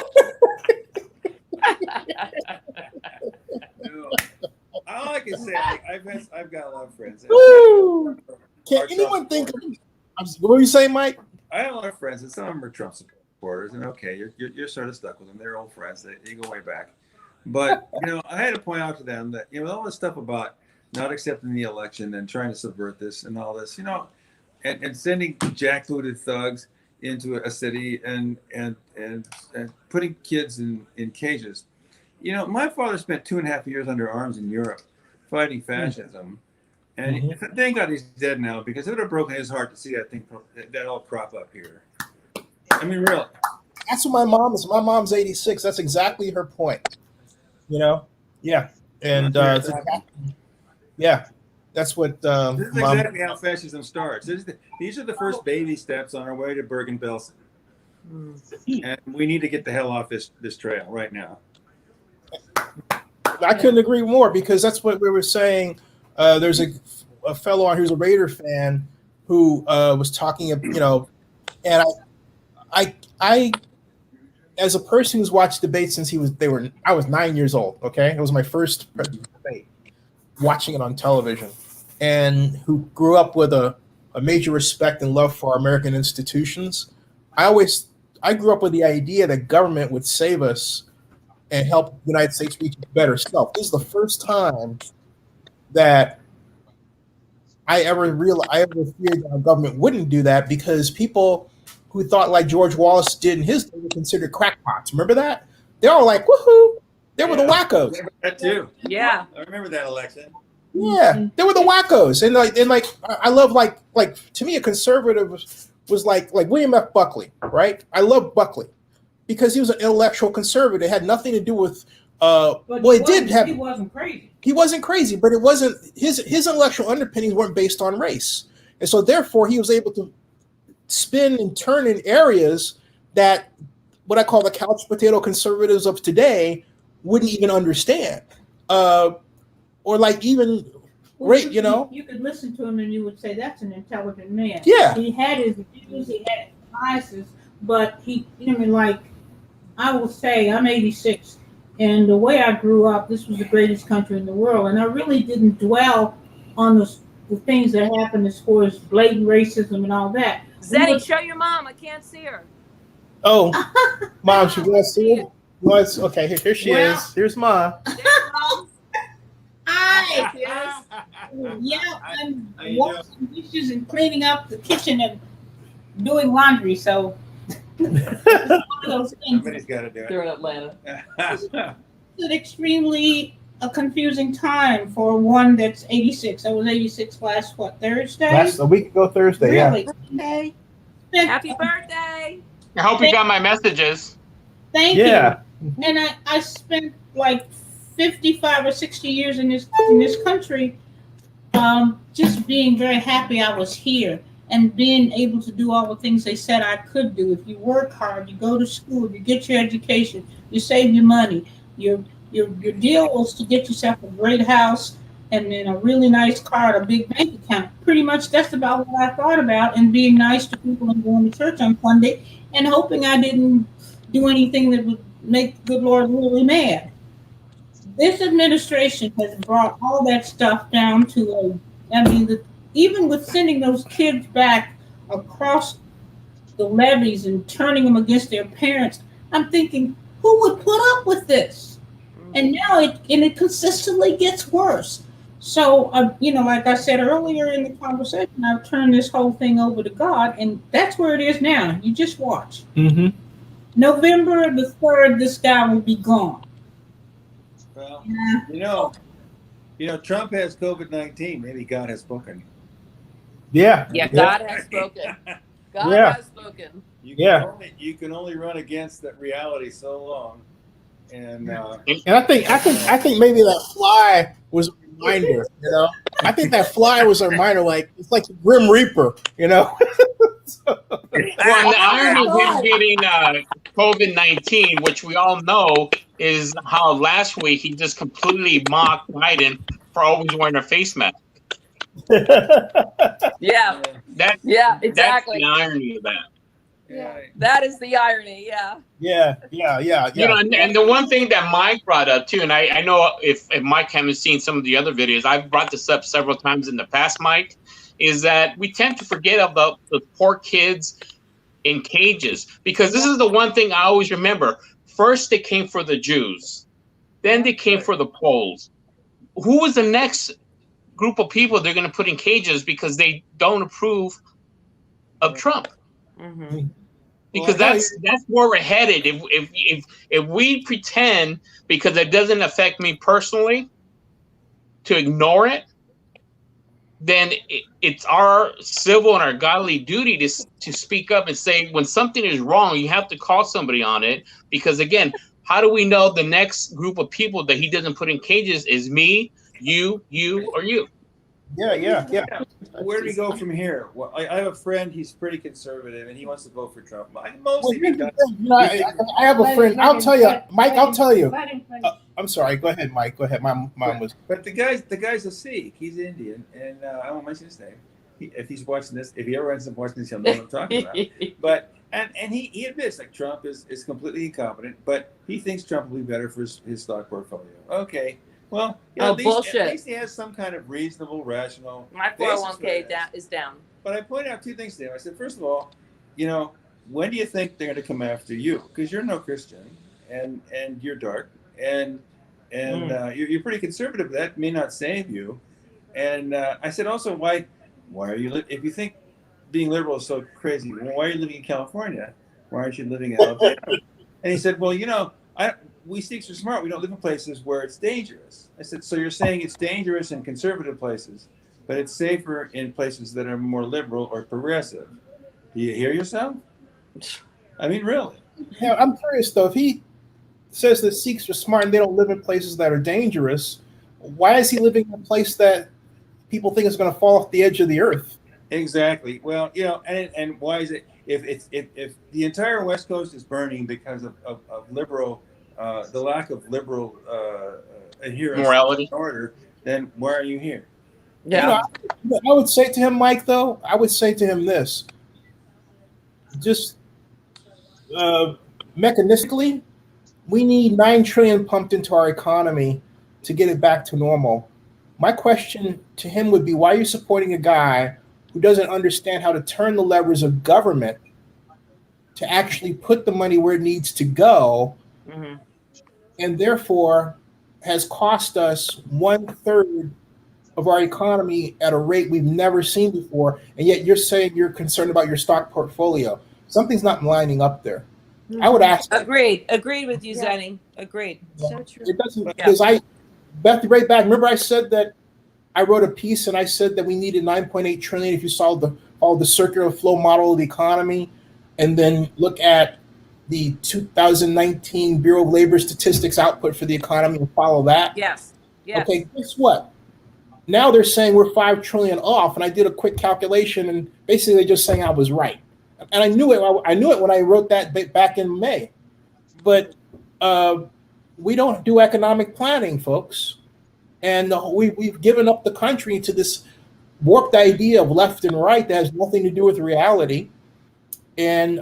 All I can say, I've got a lot of friends. Woo! Can anyone think of, what were you saying, Mike? I have a lot of friends, and some of them are Trump supporters, and okay, you're sort of stuck with them. They're old friends. They go way back. But I had to point out to them that all this stuff about not accepting the election and trying to subvert this and all this, and sending jackbooted thugs into a city and putting kids in cages. My father spent 2.5 years under arms in Europe fighting fascism. And thank God he's dead now, because it would have broken his heart to see that all crop up here. I mean, really. That's what my mom is. My mom's 86. That's exactly her point. Yeah. And yeah, that's what. This is exactly how fascism starts. These are the first baby steps on our way to Bergen-Belsen. And we need to get the hell off this trail right now. I couldn't agree more, because that's what we were saying. There's a fellow on who's a Raider fan who was talking, and I, as a person who's watched debates since I was 9 years old. Okay, it was my first debate, watching it on television, and who grew up with a major respect and love for our American institutions. I grew up with the idea that government would save us and help the United States reach its better self. This is the first time that I ever feared that our government wouldn't do that, because people who thought like George Wallace did in his day were considered crackpots. Remember that? They're all like, woohoo! They were the wackos. I remember that too. Yeah. I remember that election. Yeah, they were the wackos. And I love like to me, a conservative was like William F. Buckley, right? I love Buckley because he was an intellectual conservative. It had nothing to do with He wasn't crazy. He wasn't crazy, but it wasn't his intellectual underpinnings weren't based on race. And so therefore he was able to spin and turn in areas that what I call the couch potato conservatives of today wouldn't even understand. Or like even great, You could listen to him and you would say that's an intelligent man. Yeah. He had his views, he had his biases, but I will say I'm 86. And the way I grew up, this was the greatest country in the world. And I really didn't dwell on the things that happened as far as blatant racism and all that. Zeddy, show your mom. I can't see her. Oh, Mom, she wants to see you? Okay, here she is. Here's Ma. There's Mom. Hi. Yeah, I'm washing dishes and cleaning up the kitchen and doing laundry. So Somebody's got to do it. They're in Atlanta. It's an extremely confusing time for one that's 86. I was 86 last Thursday? A week ago Thursday, really? Okay. Happy birthday. I hope you got my messages. Thank you. And I spent like 55 or 60 years in this country, just being very happy I was here and being able to do all the things they said I could do. If you work hard, you go to school, you get your education, you save your money. Your deal was to get yourself a great house and then a really nice car and a big bank account. Pretty much that's about what I thought about, and being nice to people and going to church on Sunday and hoping I didn't do anything that would make the good Lord really mad. This administration has brought all that stuff down to even with sending those kids back across the levees and turning them against their parents, I'm thinking, who would put up with this? And now it consistently gets worse. So, like I said earlier in the conversation, I've turned this whole thing over to God, and that's where it is now. You just watch. Mm-hmm. November the 3rd, this guy will be gone. Well, Trump has COVID-19. Maybe God has spoken. Yeah. Yeah, God has spoken. God has spoken. You can only run against that reality so long. And I think maybe that fly was a reminder, I think that fly was a reminder, like it's like the Grim Reaper, Well, the irony of him getting COVID-19, which we all know, is how last week he just completely mocked Biden for always wearing a face mask. Yeah. Exactly. That's the irony of that. Yeah. That is the irony. Yeah. Yeah. And the one thing that Mike brought up too, and I know if Mike hasn't seen some of the other videos, I've brought this up several times in the past, Mike, is that we tend to forget about the poor kids in cages, because this is the one thing I always remember. First, they came for the Jews. Then they came for the Poles. Who was the next group of people they're going to put in cages because they don't approve of Trump? Mm-hmm. Because that's where we're headed. If we pretend, because it doesn't affect me personally, to ignore it, then it's our civil and our godly duty to speak up and say when something is wrong. You have to call somebody on it, because again, how do we know the next group of people that he doesn't put in cages is me, you, or you? Yeah. Where do we go from here? Well, I have a friend. He's pretty conservative, and he wants to vote for Trump. Well, Mostly here's the because thing, I have a friend. I'll tell you, Mike. I'll tell you. I'm sorry. Go ahead, Mike. Go ahead. My mom was. But the guy's a Sikh. He's Indian, and I won't mention his name. If he's watching this, if he ever ends up watching this, he'll know what I'm talking about. But and he admits like Trump is completely incompetent, but he thinks Trump will be better for his stock portfolio. Okay. Well, at least he has some kind of reasonable, rational. My 401k is down. But I pointed out two things to him. I said, first of all, when do you think they're going to come after you? Because you're no Christian, and you're dark, and you're pretty conservative. That may not save you. And I said also, why are you? If you think being liberal is so crazy, why are you living in California? Why aren't you living in Alabama? And he said, well, we Sikhs are smart. We don't live in places where it's dangerous. I said, so you're saying it's dangerous in conservative places, but it's safer in places that are more liberal or progressive. Do you hear yourself? I mean, really? Yeah, I'm curious though. If he says that Sikhs are smart and they don't live in places that are dangerous, why is he living in a place that people think is going to fall off the edge of the earth? Exactly. Well, and why is it? If the entire West Coast is burning because of liberal. The lack of liberal adherence morality to order, then why are you here? Yeah. I would say to him, Mike, though, I would say to him this. Just mechanistically, we need $9 trillion pumped into our economy to get it back to normal. My question to him would be, why are you supporting a guy who doesn't understand how to turn the levers of government to actually put the money where it needs to go? Mm-hmm. And therefore has cost us 1/3 of our economy at a rate we've never seen before. And yet you're saying you're concerned about your stock portfolio. Something's not lining up there. Mm-hmm. I would ask. Agreed with you, Zenny. Agreed. So true. It doesn't, because Beth, right back. Remember I said that I wrote a piece and I said that we needed 9.8 trillion if you saw all the circular flow model of the economy, and then look at the 2019 Bureau of Labor Statistics output for the economy and follow that. Yes. Okay, guess what? Now they're saying we're 5 trillion off, and I did a quick calculation, and basically just saying I was right. And I knew it. I knew it when I wrote that back in May. But we don't do economic planning, folks, and we've given up the country to this warped idea of left and right that has nothing to do with reality. And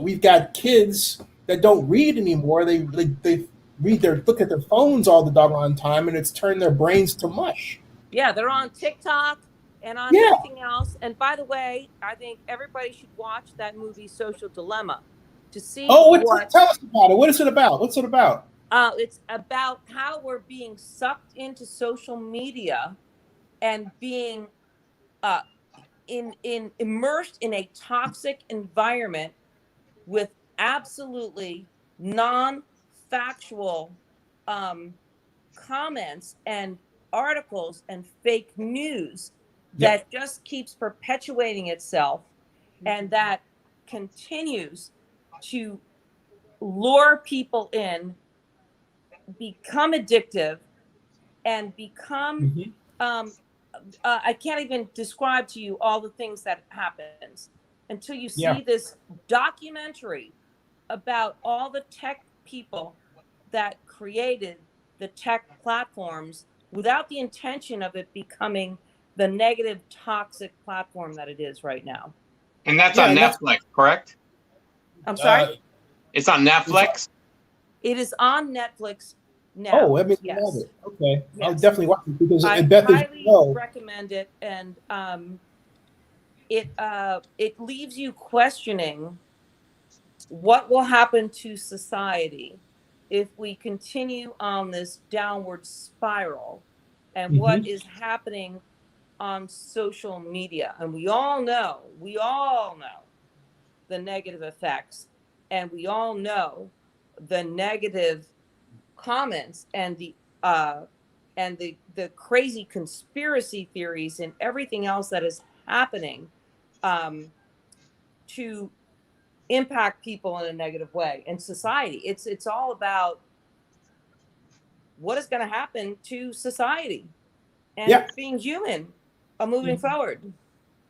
we've got kids that don't read anymore. They look at their phones all the doggone time, and it's turned their brains to mush. Yeah, they're on TikTok and on everything else. And by the way, I think everybody should watch that movie Social Dilemma to see. Tell us about it. What is it about? What's it about? It's about how we're being sucked into social media and being immersed in a toxic environment with absolutely non-factual comments and articles and fake news that just keeps perpetuating itself, and that continues to lure people in, become addictive, and become I can't even describe to you all the things that happens until you see this documentary about all the tech people that created the tech platforms without the intention of it becoming the negative, toxic platform that it is right now. And that's on Netflix, correct? I'm sorry? It's on Netflix? It is on Netflix now. Oh, I mean, yes. Okay. Yes. I'll definitely watch it because I Beth highly recommend it, and it leaves you questioning what will happen to society if we continue on this downward spiral, and what is happening on social media. And we all know the negative effects, and we all know the negative comments and the crazy conspiracy theories and everything else that is happening to impact people in a negative way in society. It's all about what is going to happen to society and being human, moving forward.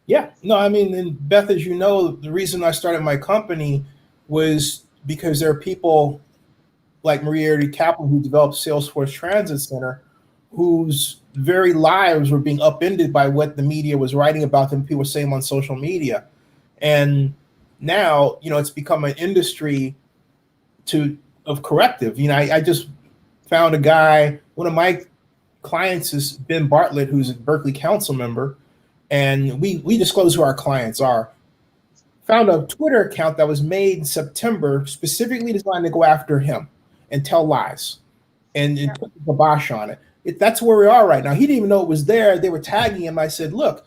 Yeah, no, I mean, and Beth, as you know, the reason I started my company was because there are people like Maria Erie Kaplan, who developed Salesforce Transit Center, whose very lives were being upended by what the media was writing about them, people were saying on social media. And now, it's become an industry of corrective. I just found a guy, one of my clients is Ben Bartlett, who's a Berkeley council member, and we disclose who our clients are. Found a Twitter account that was made in September specifically designed to go after him and tell lies and put the kibosh on it. That's where we are right now. He didn't even know it was there. They were tagging him. I said, look,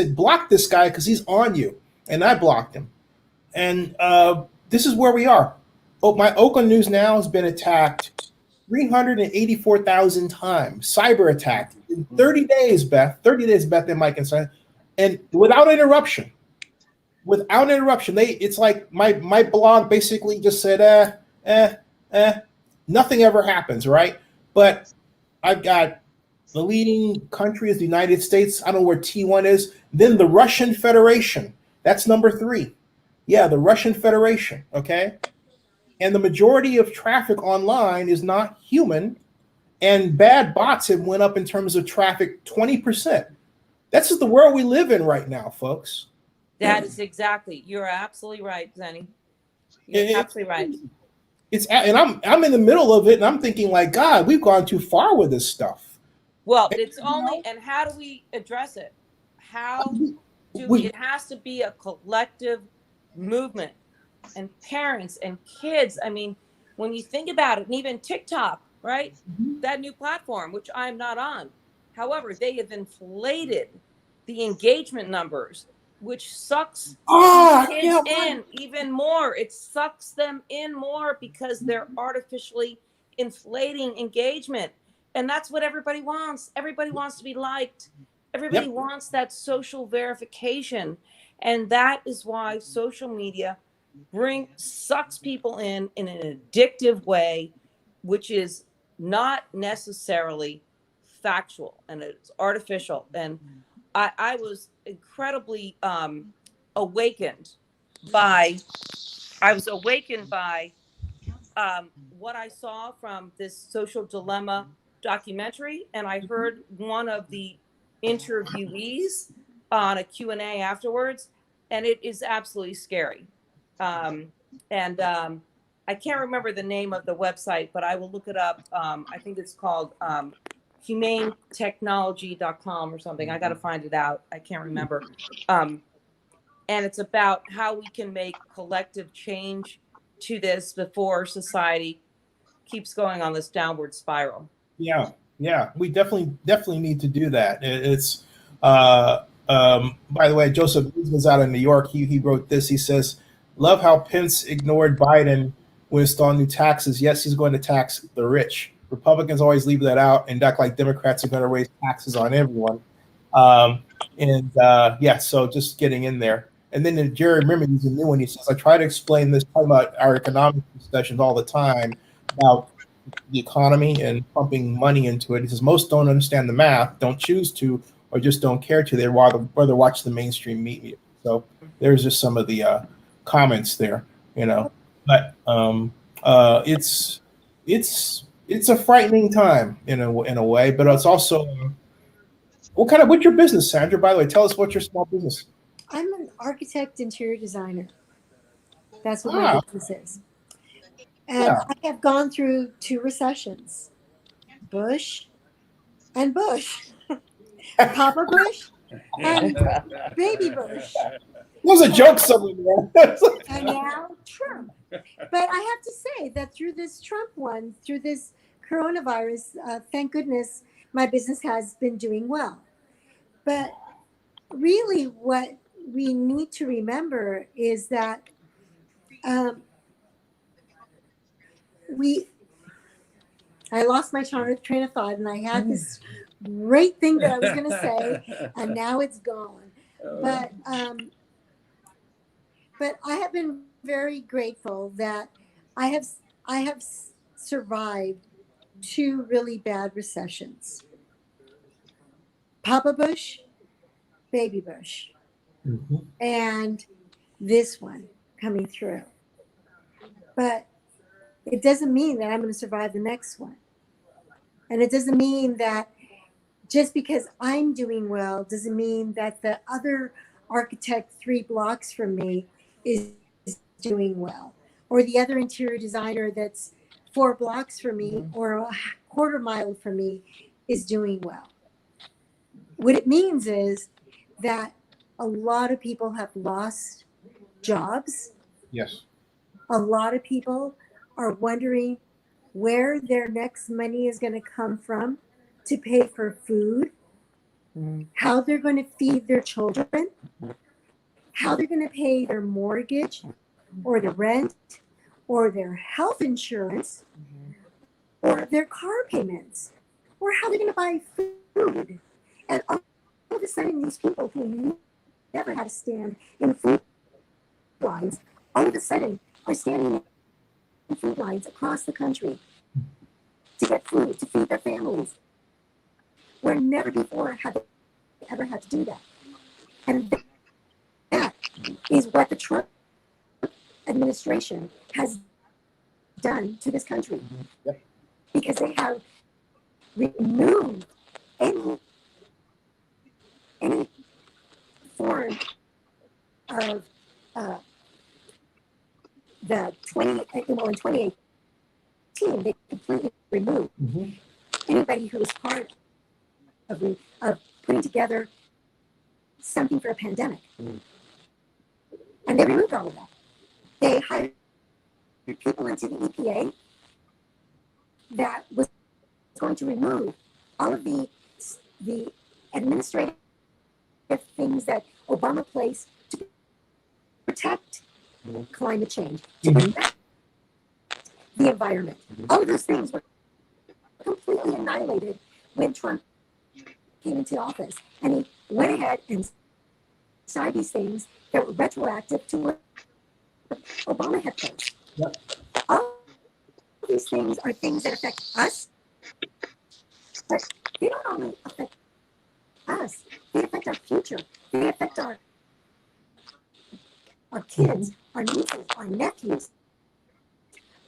block this guy because he's on you. And I blocked him. And this is where we are. My Oakland News Now has been attacked 384,000 times, cyber attacked in 30 days, Beth, and Mike and without interruption. It's like my blog basically just said, nothing ever happens, right? But I've got the leading country is the United States. I don't know where T1 is. Then the Russian Federation. That's number 3. Yeah, the Russian Federation, okay? And the majority of traffic online is not human, and bad bots have went up in terms of traffic 20%. That's just the world we live in right now, folks. That is exactly. You're absolutely right, Zenny. You're absolutely right. And I'm in the middle of it, and I'm thinking like, God, we've gone too far with this stuff. Well, it's only, and how do we address it? It has to be a collective movement, and parents and kids. I mean, when you think about it, and even TikTok, right? That new platform, which I'm not on. However, they have inflated the engagement numbers, which sucks kids in even more. It sucks them in more because they're artificially inflating engagement. And that's what everybody wants. Everybody wants to be liked. Everybody wants that social verification. And that is why social media sucks people in an addictive way, which is not necessarily factual, and it's artificial. And I was incredibly awakened by what I saw from this Social Dilemma documentary, and I heard one of the interviewees on a Q&A afterwards, and it is absolutely scary. I can't remember the name of the website, but I will look it up. I think it's called humanetechnology.com or something. I got to find it out. I can't remember. And it's about how we can make collective change to this before society keeps going on this downward spiral. Yeah. We definitely need to do that. It's by the way, Joseph was out in New York. He wrote this. He says, love how Pence ignored Biden when installing new taxes. Yes, he's going to tax the rich. Republicans always leave that out and act like Democrats are going to raise taxes on everyone. So just getting in there. And then Jerry, remember, he's a new one. He says, I try to explain this, talking about our economic discussions all the time about the economy and pumping money into it. He says, most don't understand the math, don't choose to, or just don't care to. They'd rather watch the mainstream media. So there's just some of the comments there, But it's a frightening time in a way, but it's also what's your business, Sandra? By the way, tell us what's your small business. I'm an architect, interior designer. That's what my business is. And I have gone through 2 recessions, Bush and Bush, Papa Bush and Baby Bush. There was a joke somewhere there. And now Trump. But I have to say that through this Trump one, through this coronavirus, thank goodness my business has been doing well. But really, what we need to remember is that I lost my train of thought, and I had this great thing that I was going to say, and now it's gone. But I have been very grateful that I have survived 2 really bad recessions. Papa Bush, Baby Bush, and this one coming through. But it doesn't mean that I'm going to survive the next one. And it doesn't mean that just because I'm doing well doesn't mean that the other architect 3 blocks from me is doing well, or the other interior designer that's 4 blocks from me or a quarter mile from me is doing well. What it means is that a lot of people have lost jobs. Yes. A lot of people are wondering where their next money is going to come from to pay for food, how they're going to feed their children, how they're going to pay their mortgage or the rent or their health insurance or their car payments, or how they're going to buy food. And all of a sudden, these people who never had to stand in food lines, all of a sudden are standing in food lines across the country to get food, to feed their families, where never before had they ever had to do that. And that is what the Trump administration has done to this country. Yep. Because they have removed any form of in 2018, they completely removed anybody who was part of putting together something for a pandemic. And they removed all of that. They hired people into the EPA that was going to remove all of the administrative things that Obama placed to protect climate change, to protect the environment. All of those things were completely annihilated when Trump came into office. And he went ahead and signed these things that were retroactive to what Obama had placed. Yep. All of these things are things that affect us, but they don't only affect us, they affect our future. They affect our kids, our nieces, our nephews,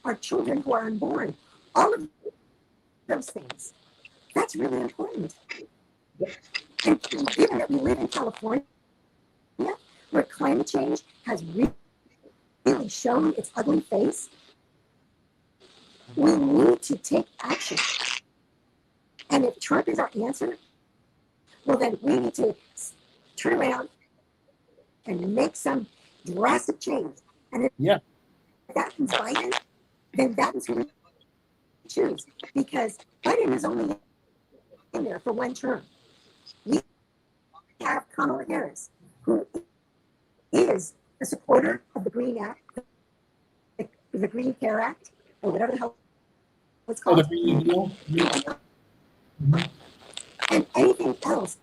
our children who are unborn. All of those things. That's really important. And given that we live in California, where climate change has really shown its ugly face, we need to take action. And if Trump is our answer, well, then we need to turn around and make some drastic change. And if that is Biden, then that is who we choose. Because Biden is only in there for 1 term. We have Kamala Harris, who is a supporter of the Green Act, the Green Care Act, or whatever the hell it's called. The Green Deal. And anything else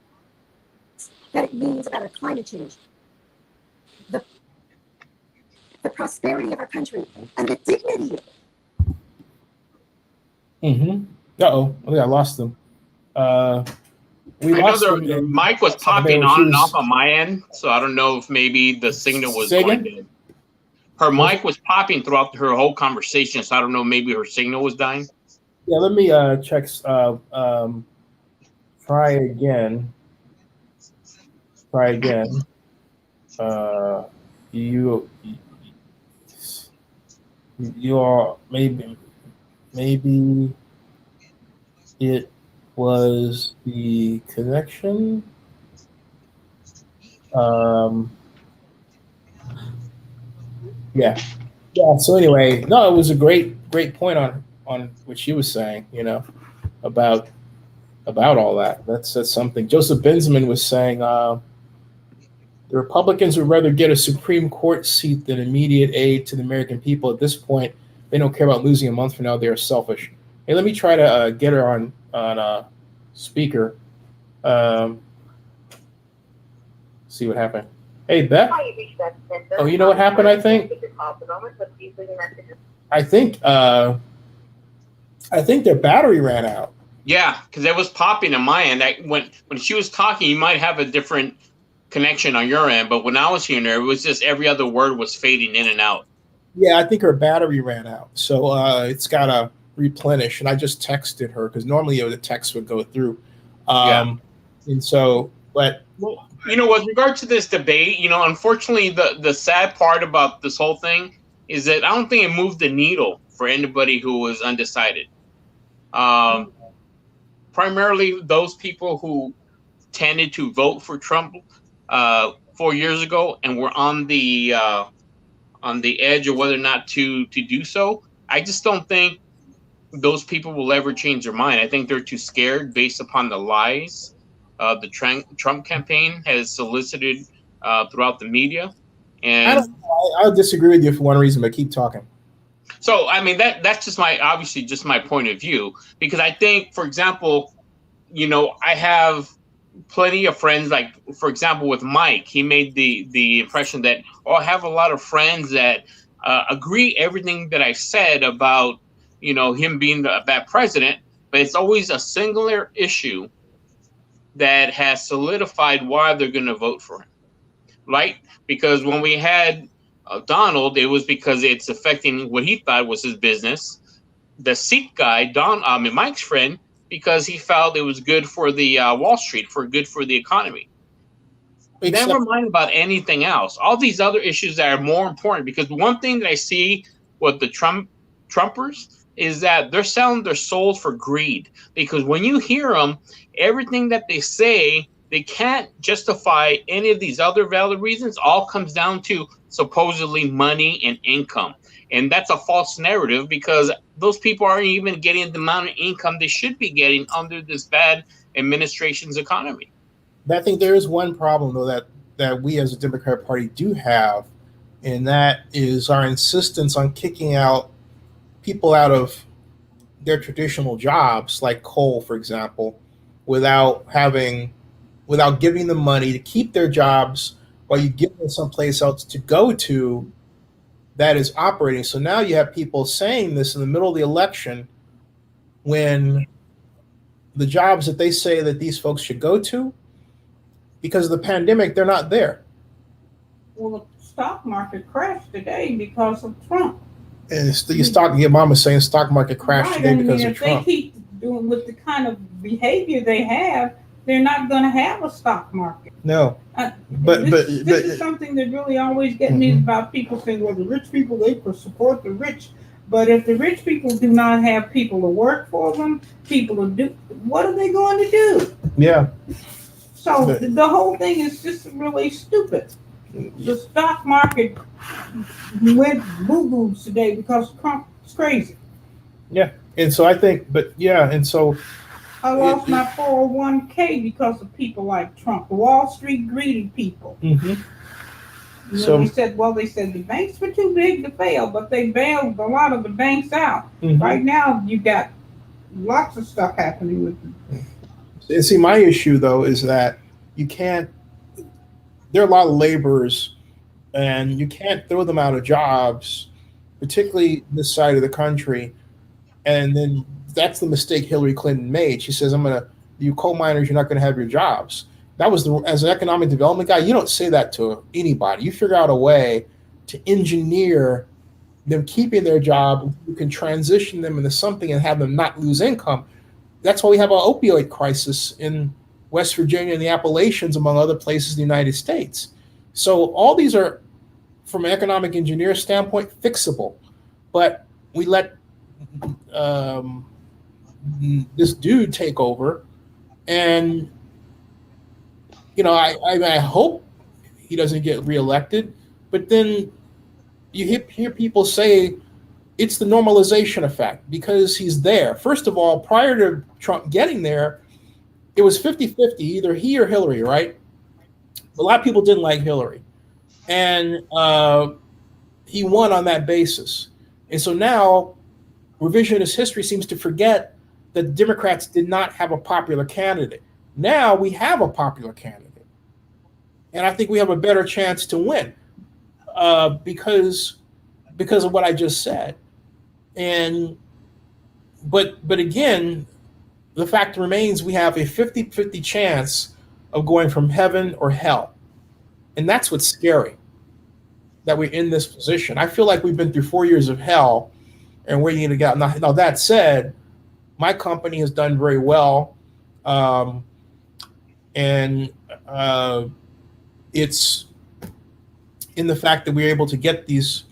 that it means about our climate change, the prosperity of our country, and the dignity. Uh-oh. I think I lost them. We I lost know them. the mic was popping on and off on my end, so I don't know if maybe the signal was going dead. Her mic was popping throughout her whole conversation, so I don't know, maybe her signal was dying. Yeah, let me check. Try again. You are maybe it was the connection. Yeah. Yeah. So anyway, no, it was a great point on what she was saying. About all that. That's something. Joseph Benzman was saying. The Republicans would rather get a Supreme Court seat than immediate aid to the American people. At this point, they don't care about losing a month from now. They are selfish. Hey, let me try to get her on speaker. See what happened. Hey, Beth. Oh, you know what happened? I think their battery ran out. Yeah, because it was popping on my end. When she was talking, you might have a different connection on your end, but when I was hearing her, it was just every other word was fading in and out. Yeah, I think her battery ran out, so it's got to replenish. And I just texted her because normally the text would go through. And so, but well, with regard to this debate, unfortunately, the sad part about this whole thing is that I don't think it moved the needle for anybody who was undecided. Primarily, those people who tended to vote for Trump 4 years ago and were on the edge of whether or not to do so. I just don't think those people will ever change their mind. I think they're too scared based upon the lies the Trump campaign has solicited throughout the media. And I'll disagree with you for one reason, but keep talking. So, I mean, that's just my point of view, because I think, for example, I have plenty of friends, like, for example, with Mike, he made the impression that, I have a lot of friends that agree everything that I said about, him being a bad president, but it's always a singular issue that has solidified why they're going to vote for him, right? Because when we had Donald, it was because it's affecting what he thought was his business. The Sikh guy, Mike's friend, because he felt it was good for the Wall Street, good for the economy. Never mind about anything else. All these other issues that are more important, because one thing that I see with the Trumpers is that they're selling their souls for greed. Because when you hear them, everything that they say, they can't justify any of these other valid reasons. All comes down to supposedly money and income. And that's a false narrative, because those people aren't even getting the amount of income they should be getting under this bad administration's economy. But I think there is one problem, though, that we as a Democrat Party do have, and that is our insistence on kicking out people out of their traditional jobs, like coal, for example, without giving them money to keep their jobs while you give them someplace else to go to that is operating. So now you have people saying this in the middle of the election when the jobs that they say that these folks should go to, because of the pandemic, they're not there. Well, the stock market crashed today because of Trump. And your mom was saying stock market crashed today because of Trump. If they keep doing with the kind of behavior they have, they're not going to have a stock market. No. This is something that really always gets me about people saying, well, the rich people, they support the rich. But if the rich people do not have people to work for them, people to do, what are they going to do? Yeah. So the whole thing is just really stupid. The stock market went boo-boos today because Trump is crazy. Yeah. And so I think, and so I lost my 401k because of people like Trump, Wall Street greedy people. Mm-hmm. They said the banks were too big to fail, but they bailed a lot of the banks out. Mm-hmm. Right now, you got lots of stuff happening with them. And see, my issue, though, is that there are a lot of laborers, and you can't throw them out of jobs, particularly this side of the country. And then that's the mistake Hillary Clinton made. She says, you coal miners, you're not going to have your jobs. That was as an economic development guy, you don't say that to anybody. You figure out a way to engineer them keeping their job. You can transition them into something and have them not lose income. That's why we have an opioid crisis in West Virginia and the Appalachians, among other places in the United States. So all these are, from an economic engineer standpoint, fixable. But we let this dude take over, and I hope he doesn't get reelected. But then, you hear people say it's the normalization effect because he's there. First of all, prior to Trump getting there, it was 50-50, either he or Hillary, right? A lot of people didn't like Hillary. And he won on that basis. And so now revisionist history seems to forget that Democrats did not have a popular candidate. Now we have a popular candidate. And I think we have a better chance to win because of what I just said. And but again, the fact remains we have a 50-50 chance of going from heaven or hell. And that's what's scary, that we're in this position. I feel like we've been through 4 years of hell and we're going to get out. Now, that said, my company has done very well. It's in the fact that we were able to get these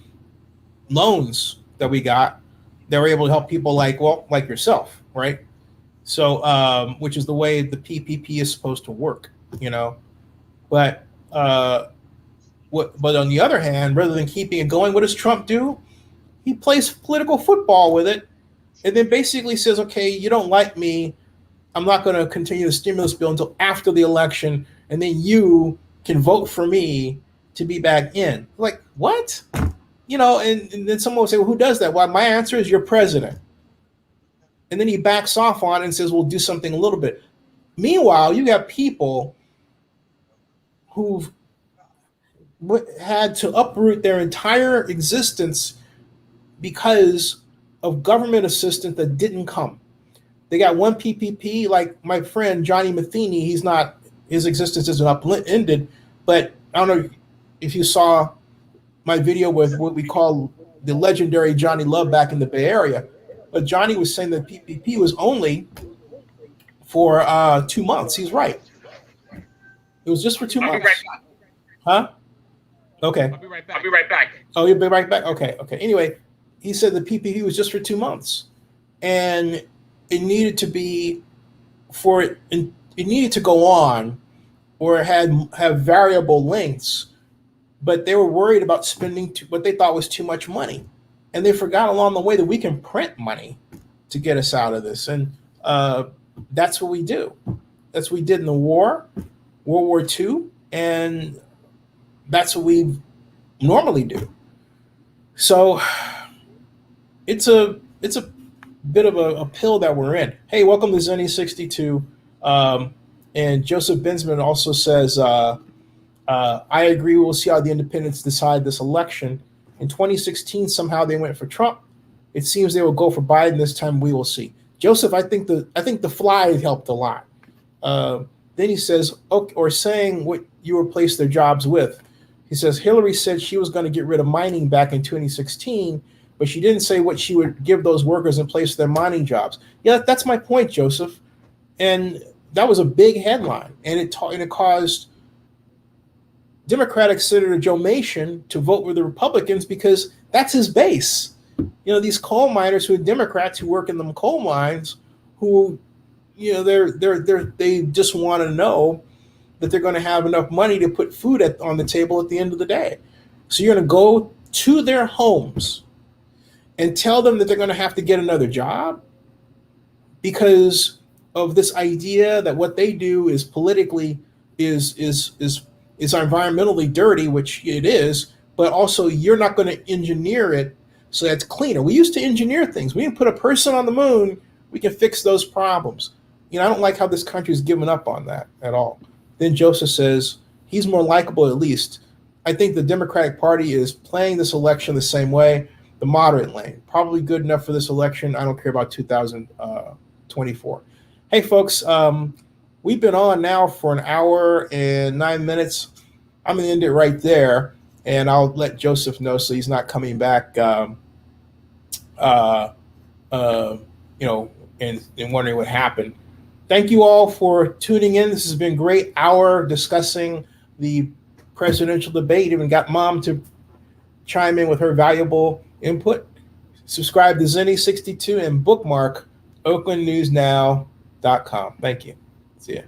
loans that we got. They were able to help people like yourself, right? So, which is the way the PPP is supposed to work, you know. But on the other hand, rather than keeping it going, what does Trump do? He plays political football with it, and then basically says, "Okay, you don't like me. I'm not going to continue the stimulus bill until after the election, and then you can vote for me to be back in." Like, what? You know, and then someone will say, "Well, who does that?" Well, my answer is your president. And then he backs off on it and says, we'll do something a little bit. Meanwhile, you got people who've had to uproot their entire existence because of government assistance that didn't come. They got one PPP, like my friend Johnny Matheny. His existence isn't upended, but I don't know if you saw my video with what we call the legendary Johnny Love back in the Bay Area. But Johnny was saying that PPP was only for 2 months. He's right. It was just for 2 months. Huh? Okay. I'll be right back. Oh, you'll be right back? Okay. Anyway, he said the PPP was just for 2 months. And it needed to be it needed to go on or have variable lengths, but they were worried about spending what they thought was too much money. And they forgot along the way that we can print money to get us out of this. And that's what we do. That's what we did in the war, World War II. And that's what we normally do. So it's a bit of a pill that we're in. Hey, welcome to Zenny62. And Joseph Bensman also says, I agree. We'll see how the independents decide this election. In 2016, somehow they went for Trump. It seems they will go for Biden this time. We will see. Joseph, I think the fly helped a lot. Then he says, or saying what you replaced their jobs with. He says, Hillary said she was going to get rid of mining back in 2016, but she didn't say what she would give those workers in place of their mining jobs. Yeah, that's my point, Joseph. And that was a big headline. And it caused Democratic Senator Joe Manchin to vote with the Republicans because that's his base. You know, these coal miners who are Democrats who work in the coal mines, who, you know, they just want to know that they're going to have enough money to put food on the table at the end of the day. So you're going to go to their homes and tell them that they're going to have to get another job because of this idea that what they do is politically is environmentally dirty, which it is, but also you're not going to engineer it so that's cleaner. We used to engineer things. We can put a person on the moon. We can fix those problems. You know, I don't like how this country's given up on that at all. Then Joseph says, he's more likable at least. I think the Democratic Party is playing this election the same way, the moderate lane. Probably good enough for this election. I don't care about 2024. Hey, folks, we've been on now for an hour and 9 minutes. I'm going to end it right there, and I'll let Joseph know so he's not coming back, and wondering what happened. Thank you all for tuning in. This has been a great hour discussing the presidential debate. Even got Mom to chime in with her valuable input. Subscribe to Zenny62 and bookmark OaklandNewsNow.com. Thank you. See ya.